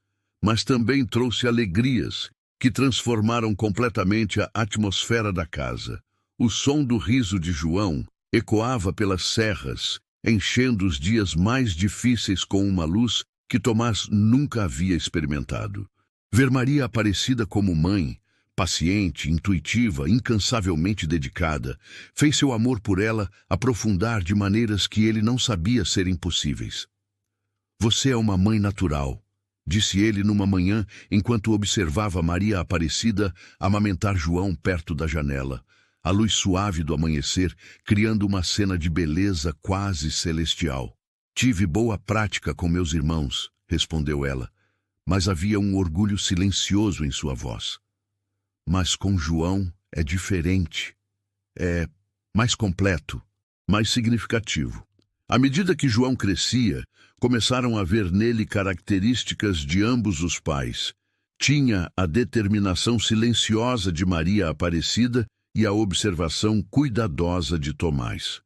Mas também trouxe alegrias que transformaram completamente a atmosfera da casa. O som do riso de João ecoava pelas serras, enchendo os dias mais difíceis com uma luz que Tomás nunca havia experimentado. Ver Maria Aparecida como mãe, paciente, intuitiva, incansavelmente dedicada, fez seu amor por ela aprofundar de maneiras que ele não sabia serem possíveis. Você é uma mãe natural, disse ele numa manhã enquanto observava Maria Aparecida amamentar João perto da janela, a luz suave do amanhecer criando uma cena de beleza quase celestial. Tive boa prática com meus irmãos, respondeu ela, mas havia um orgulho silencioso em sua voz. Mas com João é diferente. É mais completo, mais significativo. À medida que João crescia, começaram a ver nele características de ambos os pais. Tinha a determinação silenciosa de Maria Aparecida e a observação cuidadosa de Tomás.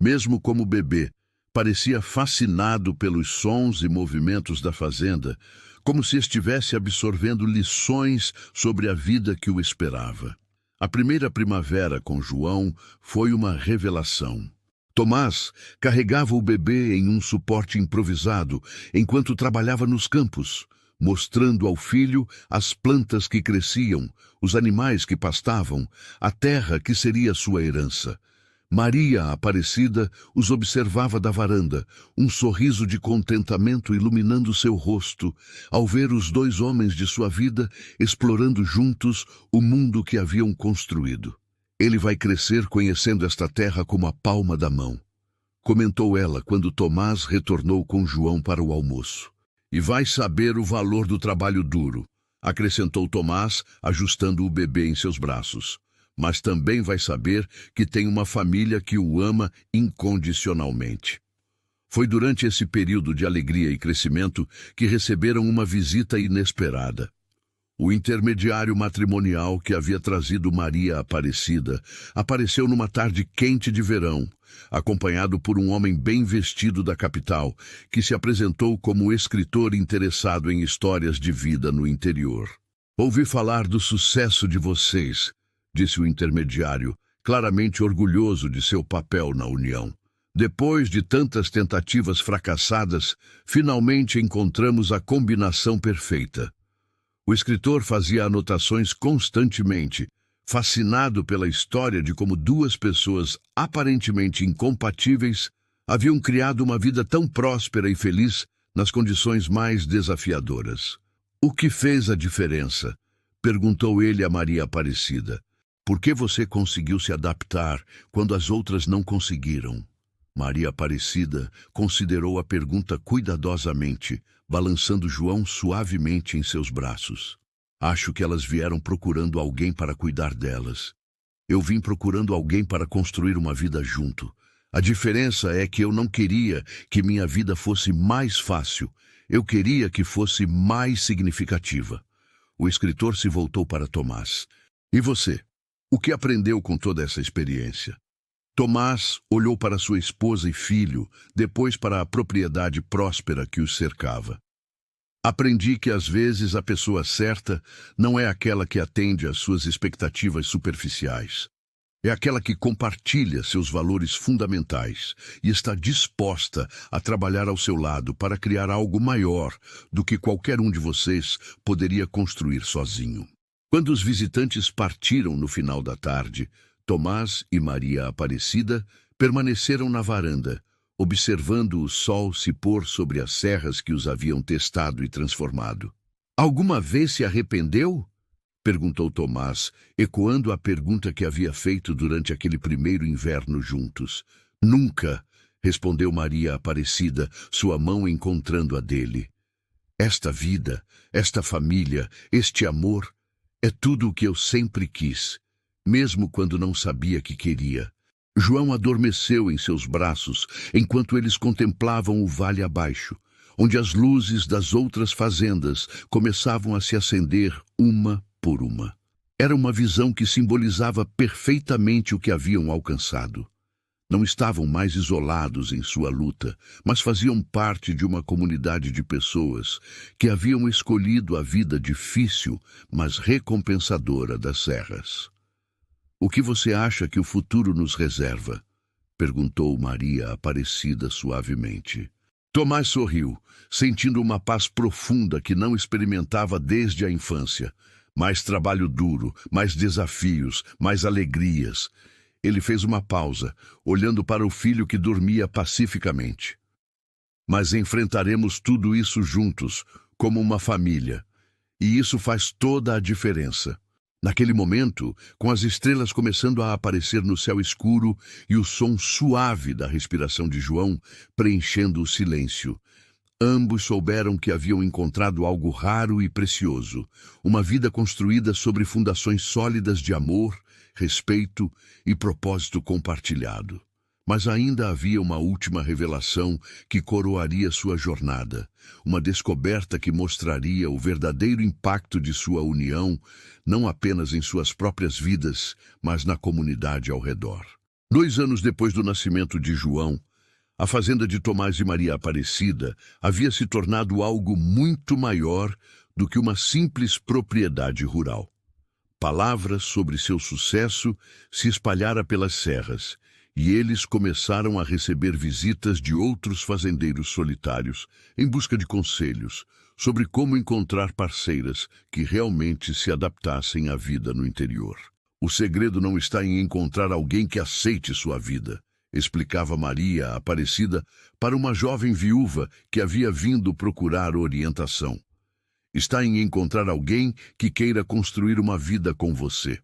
Mesmo como bebê, parecia fascinado pelos sons e movimentos da fazenda, como se estivesse absorvendo lições sobre a vida que o esperava. A primeira primavera com João foi uma revelação. Tomás carregava o bebê em um suporte improvisado enquanto trabalhava nos campos, mostrando ao filho as plantas que cresciam, os animais que pastavam, a terra que seria sua herança. Maria Aparecida os observava da varanda, um sorriso de contentamento iluminando seu rosto, ao ver os dois homens de sua vida explorando juntos o mundo que haviam construído. Ele vai crescer conhecendo esta terra como a palma da mão, comentou ela quando Tomás retornou com João para o almoço. E vai saber o valor do trabalho duro, acrescentou Tomás, ajustando o bebê em seus braços. Mas também vai saber que tem uma família que o ama incondicionalmente. Foi durante esse período de alegria e crescimento que receberam uma visita inesperada. O intermediário matrimonial que havia trazido Maria Aparecida apareceu numa tarde quente de verão, acompanhado por um homem bem vestido da capital, que se apresentou como escritor interessado em histórias de vida no interior. Ouvi falar do sucesso de vocês, disse o intermediário, claramente orgulhoso de seu papel na união. Depois de tantas tentativas fracassadas, finalmente encontramos a combinação perfeita. O escritor fazia anotações constantemente, fascinado pela história de como duas pessoas aparentemente incompatíveis haviam criado uma vida tão próspera e feliz nas condições mais desafiadoras. O que fez a diferença? Perguntou ele a Maria Aparecida. Por que você conseguiu se adaptar quando as outras não conseguiram? Maria Aparecida considerou a pergunta cuidadosamente, balançando João suavemente em seus braços. Acho que elas vieram procurando alguém para cuidar delas. Eu vim procurando alguém para construir uma vida junto. A diferença é que eu não queria que minha vida fosse mais fácil. Eu queria que fosse mais significativa. O escritor se voltou para Tomás. E você? O que aprendeu com toda essa experiência? Tomás olhou para sua esposa e filho, depois para a propriedade próspera que os cercava. Aprendi que às vezes a pessoa certa não é aquela que atende às suas expectativas superficiais. É aquela que compartilha seus valores fundamentais e está disposta a trabalhar ao seu lado para criar algo maior do que qualquer um de vocês poderia construir sozinho. Quando os visitantes partiram no final da tarde, Tomás e Maria Aparecida permaneceram na varanda, observando o sol se pôr sobre as serras que os haviam testado e transformado. Alguma vez se arrependeu? Perguntou Tomás, ecoando a pergunta que havia feito durante aquele primeiro inverno juntos. Nunca, respondeu Maria Aparecida, sua mão encontrando a dele. Esta vida, esta família, este amor, é tudo o que eu sempre quis, mesmo quando não sabia que queria. João adormeceu em seus braços enquanto eles contemplavam o vale abaixo, onde as luzes das outras fazendas começavam a se acender uma por uma. Era uma visão que simbolizava perfeitamente o que haviam alcançado. Não estavam mais isolados em sua luta, mas faziam parte de uma comunidade de pessoas que haviam escolhido a vida difícil, mas recompensadora das serras. O que você acha que o futuro nos reserva? Perguntou Maria Aparecida suavemente. Tomás sorriu, sentindo uma paz profunda que não experimentava desde a infância. Mais trabalho duro, mais desafios, mais alegrias. Ele fez uma pausa, olhando para o filho que dormia pacificamente. Mas enfrentaremos tudo isso juntos, como uma família. E isso faz toda a diferença. Naquele momento, com as estrelas começando a aparecer no céu escuro e o som suave da respiração de João preenchendo o silêncio, ambos souberam que haviam encontrado algo raro e precioso, uma vida construída sobre fundações sólidas de amor, respeito e propósito compartilhado. Mas ainda havia uma última revelação que coroaria sua jornada, uma descoberta que mostraria o verdadeiro impacto de sua união, não apenas em suas próprias vidas, mas na comunidade ao redor. 2 anos depois do nascimento de João, a fazenda de Tomás e Maria Aparecida havia se tornado algo muito maior do que uma simples propriedade rural. Palavras sobre seu sucesso se espalhara pelas serras, e eles começaram a receber visitas de outros fazendeiros solitários em busca de conselhos sobre como encontrar parceiras que realmente se adaptassem à vida no interior. O segredo não está em encontrar alguém que aceite sua vida, explicava Maria Aparecida para uma jovem viúva que havia vindo procurar orientação. Está em encontrar alguém que queira construir uma vida com você.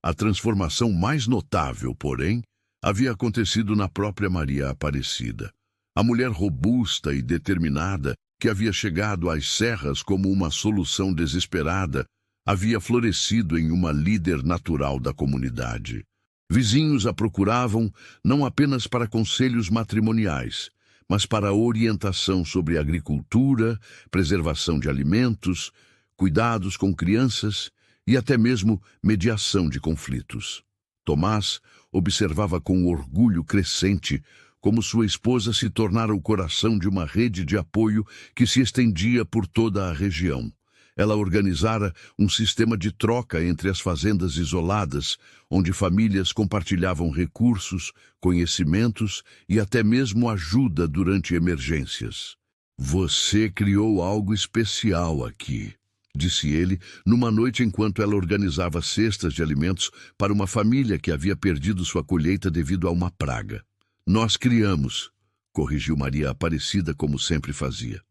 A transformação mais notável, porém, havia acontecido na própria Maria Aparecida. A mulher robusta e determinada, que havia chegado às serras como uma solução desesperada, havia florescido em uma líder natural da comunidade. Vizinhos a procuravam não apenas para conselhos matrimoniais, mas para orientação sobre agricultura, preservação de alimentos, cuidados com crianças e até mesmo mediação de conflitos. Tomás observava com orgulho crescente como sua esposa se tornara o coração de uma rede de apoio que se estendia por toda a região. Ela organizara um sistema de troca entre as fazendas isoladas, onde famílias compartilhavam recursos, conhecimentos e até mesmo ajuda durante emergências. Você criou algo especial aqui, disse ele, numa noite enquanto ela organizava cestas de alimentos para uma família que havia perdido sua colheita devido a uma praga. Nós criamos, corrigiu Maria Aparecida como sempre fazia.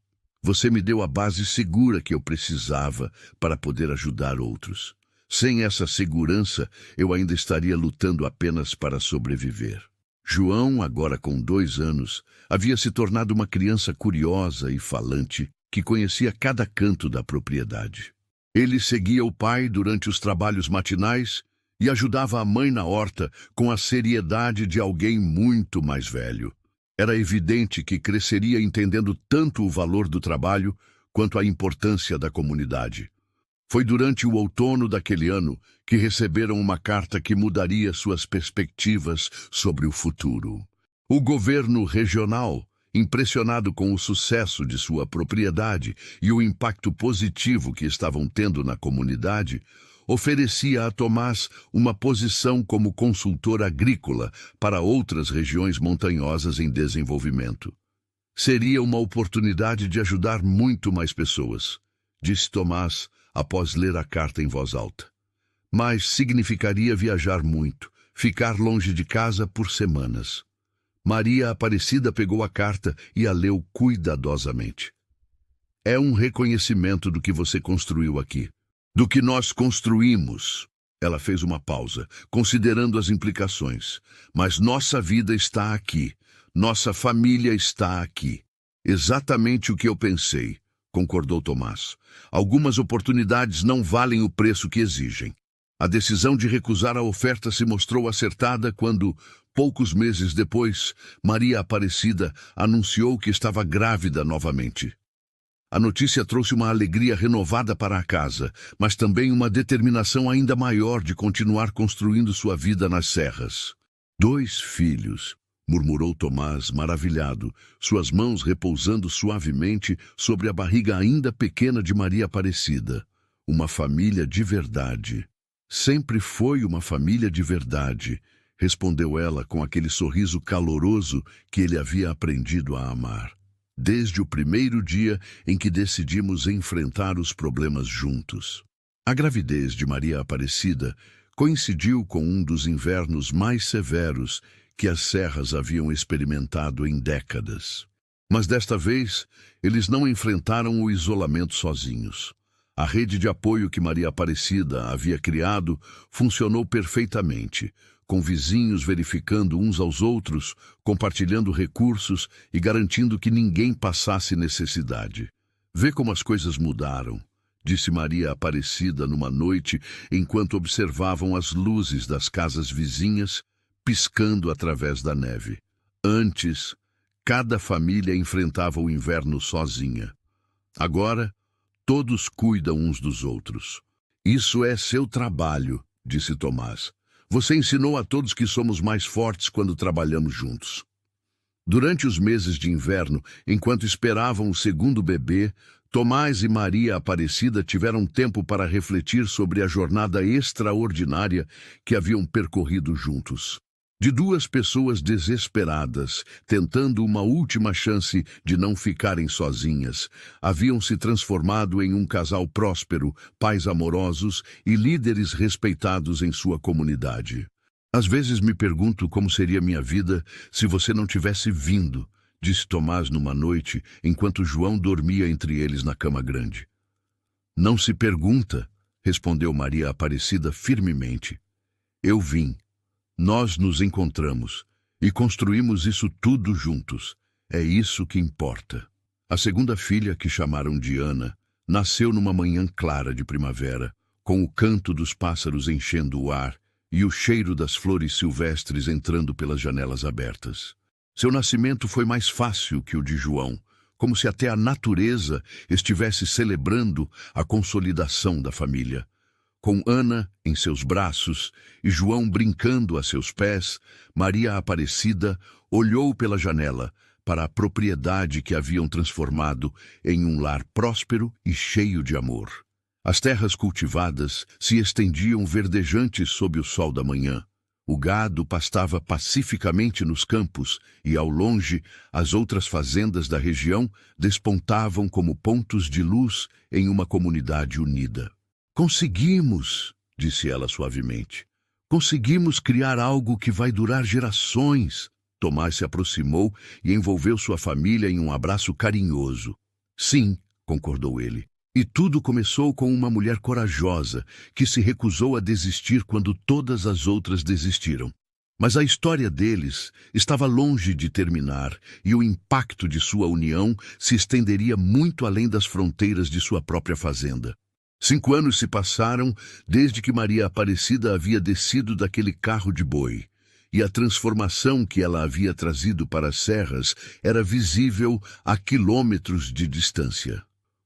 Você me deu a base segura que eu precisava para poder ajudar outros. Sem essa segurança, eu ainda estaria lutando apenas para sobreviver. João, agora com 2 anos, havia se tornado uma criança curiosa e falante que conhecia cada canto da propriedade. Ele seguia o pai durante os trabalhos matinais e ajudava a mãe na horta com a seriedade de alguém muito mais velho. Era evidente que cresceria entendendo tanto o valor do trabalho quanto a importância da comunidade. Foi durante o outono daquele ano que receberam uma carta que mudaria suas perspectivas sobre o futuro. O governo regional, impressionado com o sucesso de sua propriedade e o impacto positivo que estavam tendo na comunidade, oferecia a Tomás uma posição como consultor agrícola para outras regiões montanhosas em desenvolvimento. Seria uma oportunidade de ajudar muito mais pessoas, disse Tomás após ler a carta em voz alta. Mas significaria viajar muito, ficar longe de casa por semanas. Maria Aparecida pegou a carta e a leu cuidadosamente. É um reconhecimento do que você construiu aqui. Do que nós construímos. Ela fez uma pausa, considerando as implicações. Mas nossa vida está aqui. Nossa família está aqui. Exatamente o que eu pensei, concordou Tomás. Algumas oportunidades não valem o preço que exigem. A decisão de recusar a oferta se mostrou acertada quando, poucos meses depois, Maria Aparecida anunciou que estava grávida novamente. A notícia trouxe uma alegria renovada para a casa, mas também uma determinação ainda maior de continuar construindo sua vida nas serras. 2 filhos, murmurou Tomás, maravilhado, suas mãos repousando suavemente sobre a barriga ainda pequena de Maria Aparecida. Uma família de verdade. Sempre foi uma família de verdade, respondeu ela com aquele sorriso caloroso que ele havia aprendido a amar. Desde o primeiro dia em que decidimos enfrentar os problemas juntos. A gravidez de Maria Aparecida coincidiu com um dos invernos mais severos que as serras haviam experimentado em décadas. Mas desta vez, eles não enfrentaram o isolamento sozinhos. A rede de apoio que Maria Aparecida havia criado funcionou perfeitamente, com vizinhos verificando uns aos outros, compartilhando recursos e garantindo que ninguém passasse necessidade. Vê como as coisas mudaram, disse Maria Aparecida numa noite enquanto observavam as luzes das casas vizinhas piscando através da neve. Antes, cada família enfrentava o inverno sozinha. Agora, todos cuidam uns dos outros. Isso é seu trabalho, disse Tomás. Você ensinou a todos que somos mais fortes quando trabalhamos juntos. Durante os meses de inverno, enquanto esperavam o segundo bebê, Tomás e Maria Aparecida tiveram tempo para refletir sobre a jornada extraordinária que haviam percorrido juntos. De duas pessoas desesperadas, tentando uma última chance de não ficarem sozinhas, haviam se transformado em um casal próspero, pais amorosos e líderes respeitados em sua comunidade. Às vezes me pergunto como seria minha vida se você não tivesse vindo, disse Tomás numa noite, enquanto João dormia entre eles na cama grande. Não se pergunta, respondeu Maria Aparecida firmemente. Eu vim. Nós nos encontramos e construímos isso tudo juntos. É isso que importa. A segunda filha, que chamaram de Ana, nasceu numa manhã clara de primavera, com o canto dos pássaros enchendo o ar e o cheiro das flores silvestres entrando pelas janelas abertas. Seu nascimento foi mais fácil que o de João, como se até a natureza estivesse celebrando a consolidação da família. Com Ana em seus braços e João brincando a seus pés, Maria Aparecida olhou pela janela para a propriedade que haviam transformado em um lar próspero e cheio de amor. As terras cultivadas se estendiam verdejantes sob o sol da manhã. O gado pastava pacificamente nos campos e, ao longe, as outras fazendas da região despontavam como pontos de luz em uma comunidade unida. Conseguimos, disse ela suavemente. Conseguimos criar algo que vai durar gerações. Tomás se aproximou e envolveu sua família em um abraço carinhoso. Sim, concordou ele. E tudo começou com uma mulher corajosa que se recusou a desistir quando todas as outras desistiram. Mas a história deles estava longe de terminar e o impacto de sua união se estenderia muito além das fronteiras de sua própria fazenda. 5 anos se passaram desde que Maria Aparecida havia descido daquele carro de boi, e a transformação que ela havia trazido para as serras era visível a quilômetros de distância.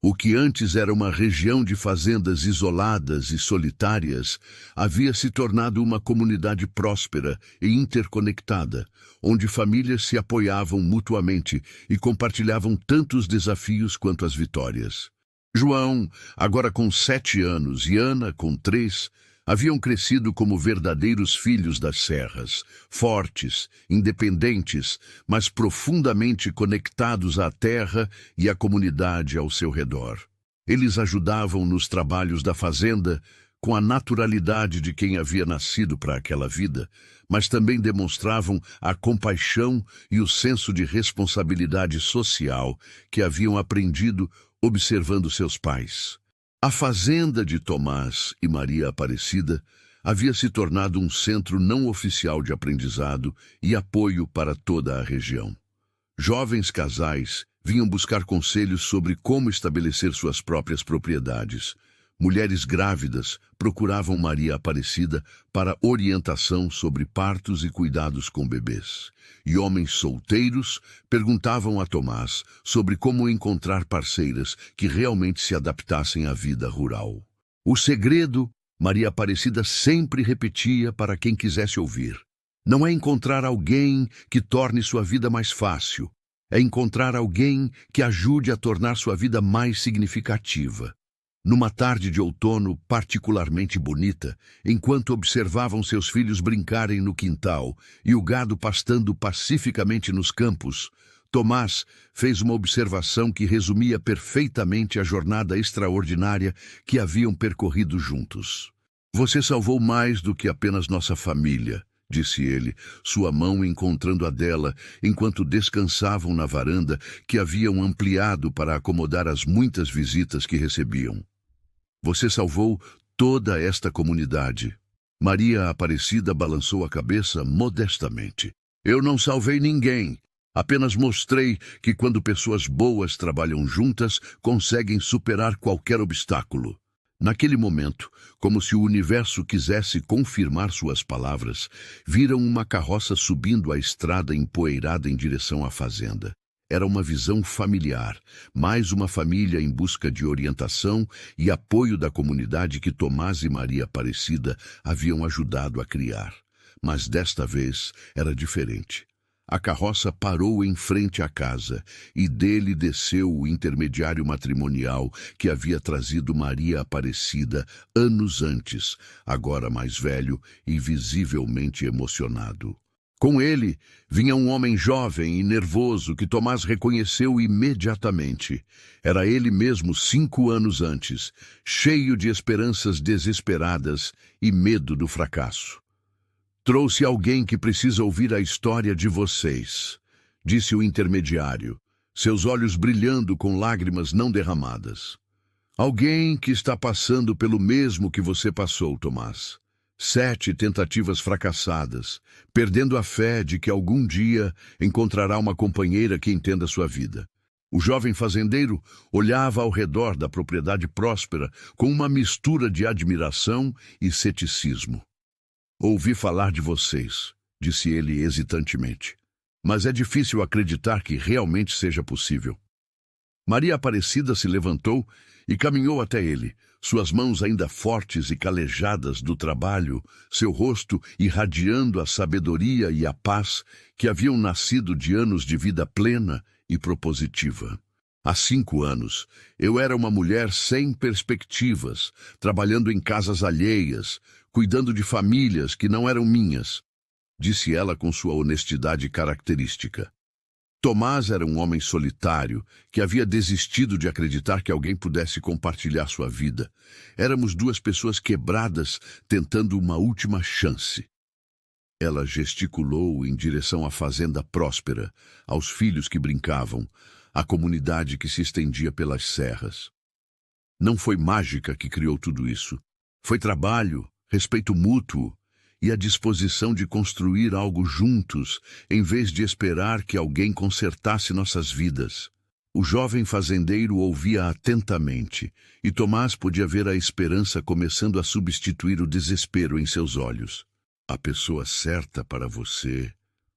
O que antes era uma região de fazendas isoladas e solitárias havia se tornado uma comunidade próspera e interconectada, onde famílias se apoiavam mutuamente e compartilhavam tanto os desafios quanto as vitórias. João, agora com 7 anos, e Ana, com 3, haviam crescido como verdadeiros filhos das serras, fortes, independentes, mas profundamente conectados à terra e à comunidade ao seu redor. Eles ajudavam nos trabalhos da fazenda com a naturalidade de quem havia nascido para aquela vida, mas também demonstravam a compaixão e o senso de responsabilidade social que haviam aprendido observando seus pais. A fazenda de Tomás e Maria Aparecida havia se tornado um centro não oficial de aprendizado e apoio para toda a região. Jovens casais vinham buscar conselhos sobre como estabelecer suas próprias propriedades. Mulheres grávidas procuravam Maria Aparecida para orientação sobre partos e cuidados com bebês. E homens solteiros perguntavam a Tomás sobre como encontrar parceiras que realmente se adaptassem à vida rural. O segredo, Maria Aparecida sempre repetia para quem quisesse ouvir, não é encontrar alguém que torne sua vida mais fácil, é encontrar alguém que ajude a tornar sua vida mais significativa. Numa tarde de outono particularmente bonita, enquanto observavam seus filhos brincarem no quintal e o gado pastando pacificamente nos campos, Tomás fez uma observação que resumia perfeitamente a jornada extraordinária que haviam percorrido juntos. Você salvou mais do que apenas nossa família, disse ele, sua mão encontrando a dela, enquanto descansavam na varanda que haviam ampliado para acomodar as muitas visitas que recebiam. Você salvou toda esta comunidade. Maria Aparecida balançou a cabeça modestamente. Eu não salvei ninguém. Apenas mostrei que quando pessoas boas trabalham juntas, conseguem superar qualquer obstáculo. Naquele momento, como se o universo quisesse confirmar suas palavras, viram uma carroça subindo a estrada empoeirada em direção à fazenda. Era uma visão familiar, mais uma família em busca de orientação e apoio da comunidade que Tomás e Maria Aparecida haviam ajudado a criar. Mas desta vez era diferente. A carroça parou em frente à casa e dele desceu o intermediário matrimonial que havia trazido Maria Aparecida anos antes, agora mais velho e visivelmente emocionado. Com ele vinha um homem jovem e nervoso que Tomás reconheceu imediatamente. Era ele mesmo 5 anos antes, cheio de esperanças desesperadas e medo do fracasso. Trouxe alguém que precisa ouvir a história de vocês, disse o intermediário, seus olhos brilhando com lágrimas não derramadas. Alguém que está passando pelo mesmo que você passou, Tomás. 7 tentativas fracassadas, perdendo a fé de que algum dia encontrará uma companheira que entenda sua vida. O jovem fazendeiro olhava ao redor da propriedade próspera com uma mistura de admiração e ceticismo. Ouvi falar de vocês, disse ele hesitantemente, mas é difícil acreditar que realmente seja possível. Maria Aparecida se levantou e caminhou até ele, suas mãos ainda fortes e calejadas do trabalho, seu rosto irradiando a sabedoria e a paz que haviam nascido de anos de vida plena e propositiva. Há 5 anos, eu era uma mulher sem perspectivas, trabalhando em casas alheias, cuidando de famílias que não eram minhas, disse ela com sua honestidade característica. Tomás era um homem solitário, que havia desistido de acreditar que alguém pudesse compartilhar sua vida. Éramos 2 pessoas quebradas, tentando uma última chance. Ela gesticulou em direção à fazenda próspera, aos filhos que brincavam, à comunidade que se estendia pelas serras. Não foi mágica que criou tudo isso. Foi trabalho, respeito mútuo, e a disposição de construir algo juntos, em vez de esperar que alguém consertasse nossas vidas. O jovem fazendeiro ouvia atentamente, e Tomás podia ver a esperança começando a substituir o desespero em seus olhos. A pessoa certa para você,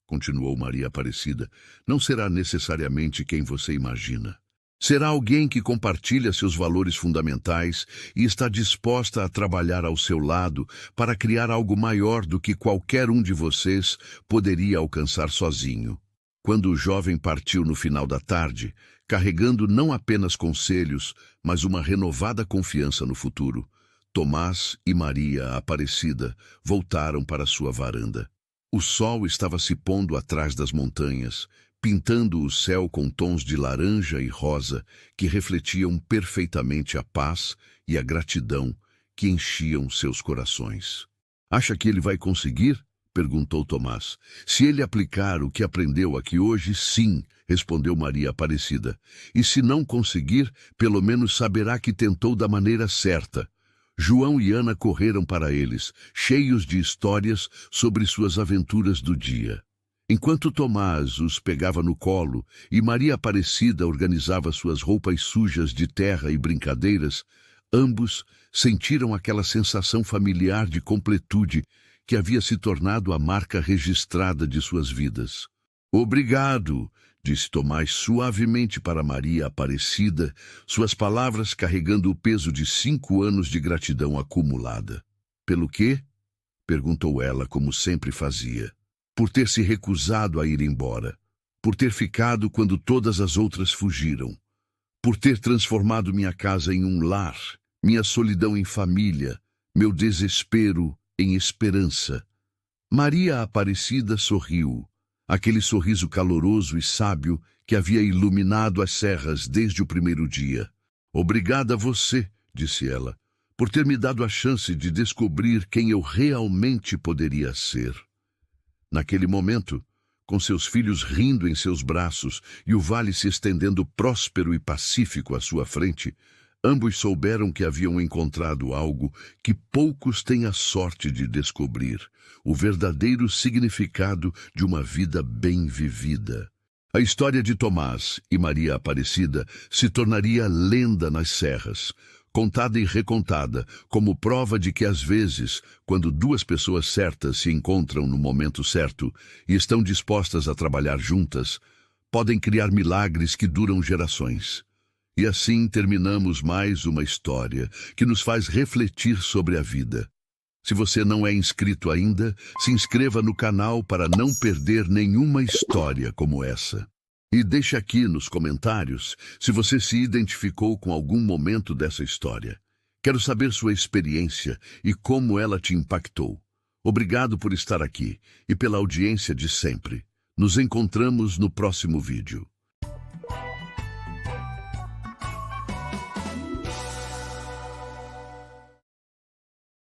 continuou Maria Aparecida, não será necessariamente quem você imagina. Será alguém que compartilha seus valores fundamentais e está disposta a trabalhar ao seu lado para criar algo maior do que qualquer um de vocês poderia alcançar sozinho. Quando o jovem partiu no final da tarde, carregando não apenas conselhos, mas uma renovada confiança no futuro, Tomás e Maria Aparecida voltaram para sua varanda. O sol estava se pondo atrás das montanhas, pintando o céu com tons de laranja e rosa que refletiam perfeitamente a paz e a gratidão que enchiam seus corações. Acha que ele vai conseguir? Perguntou Tomás. Se ele aplicar o que aprendeu aqui hoje, sim, respondeu Maria Aparecida. E se não conseguir, pelo menos saberá que tentou da maneira certa. João e Ana correram para eles, cheios de histórias sobre suas aventuras do dia. Enquanto Tomás os pegava no colo e Maria Aparecida organizava suas roupas sujas de terra e brincadeiras, ambos sentiram aquela sensação familiar de completude que havia se tornado a marca registrada de suas vidas. Obrigado, disse Tomás suavemente para Maria Aparecida, suas palavras carregando o peso de 5 anos de gratidão acumulada. Pelo quê? Perguntou ela como sempre fazia. Por ter se recusado a ir embora, por ter ficado quando todas as outras fugiram, por ter transformado minha casa em um lar, minha solidão em família, meu desespero em esperança. Maria Aparecida sorriu, aquele sorriso caloroso e sábio que havia iluminado as serras desde o primeiro dia. Obrigada a você, disse ela, por ter me dado a chance de descobrir quem eu realmente poderia ser. Naquele momento, com seus filhos rindo em seus braços e o vale se estendendo próspero e pacífico à sua frente, ambos souberam que haviam encontrado algo que poucos têm a sorte de descobrir, o verdadeiro significado de uma vida bem vivida. A história de Tomás e Maria Aparecida se tornaria lenda nas serras, contada e recontada, como prova de que às vezes, quando 2 pessoas certas se encontram no momento certo e estão dispostas a trabalhar juntas, podem criar milagres que duram gerações. E assim terminamos mais uma história que nos faz refletir sobre a vida. Se você não é inscrito ainda, se inscreva no canal para não perder nenhuma história como essa. E deixe aqui nos comentários se você se identificou com algum momento dessa história. Quero saber sua experiência e como ela te impactou. Obrigado por estar aqui e pela audiência de sempre. Nos encontramos no próximo vídeo.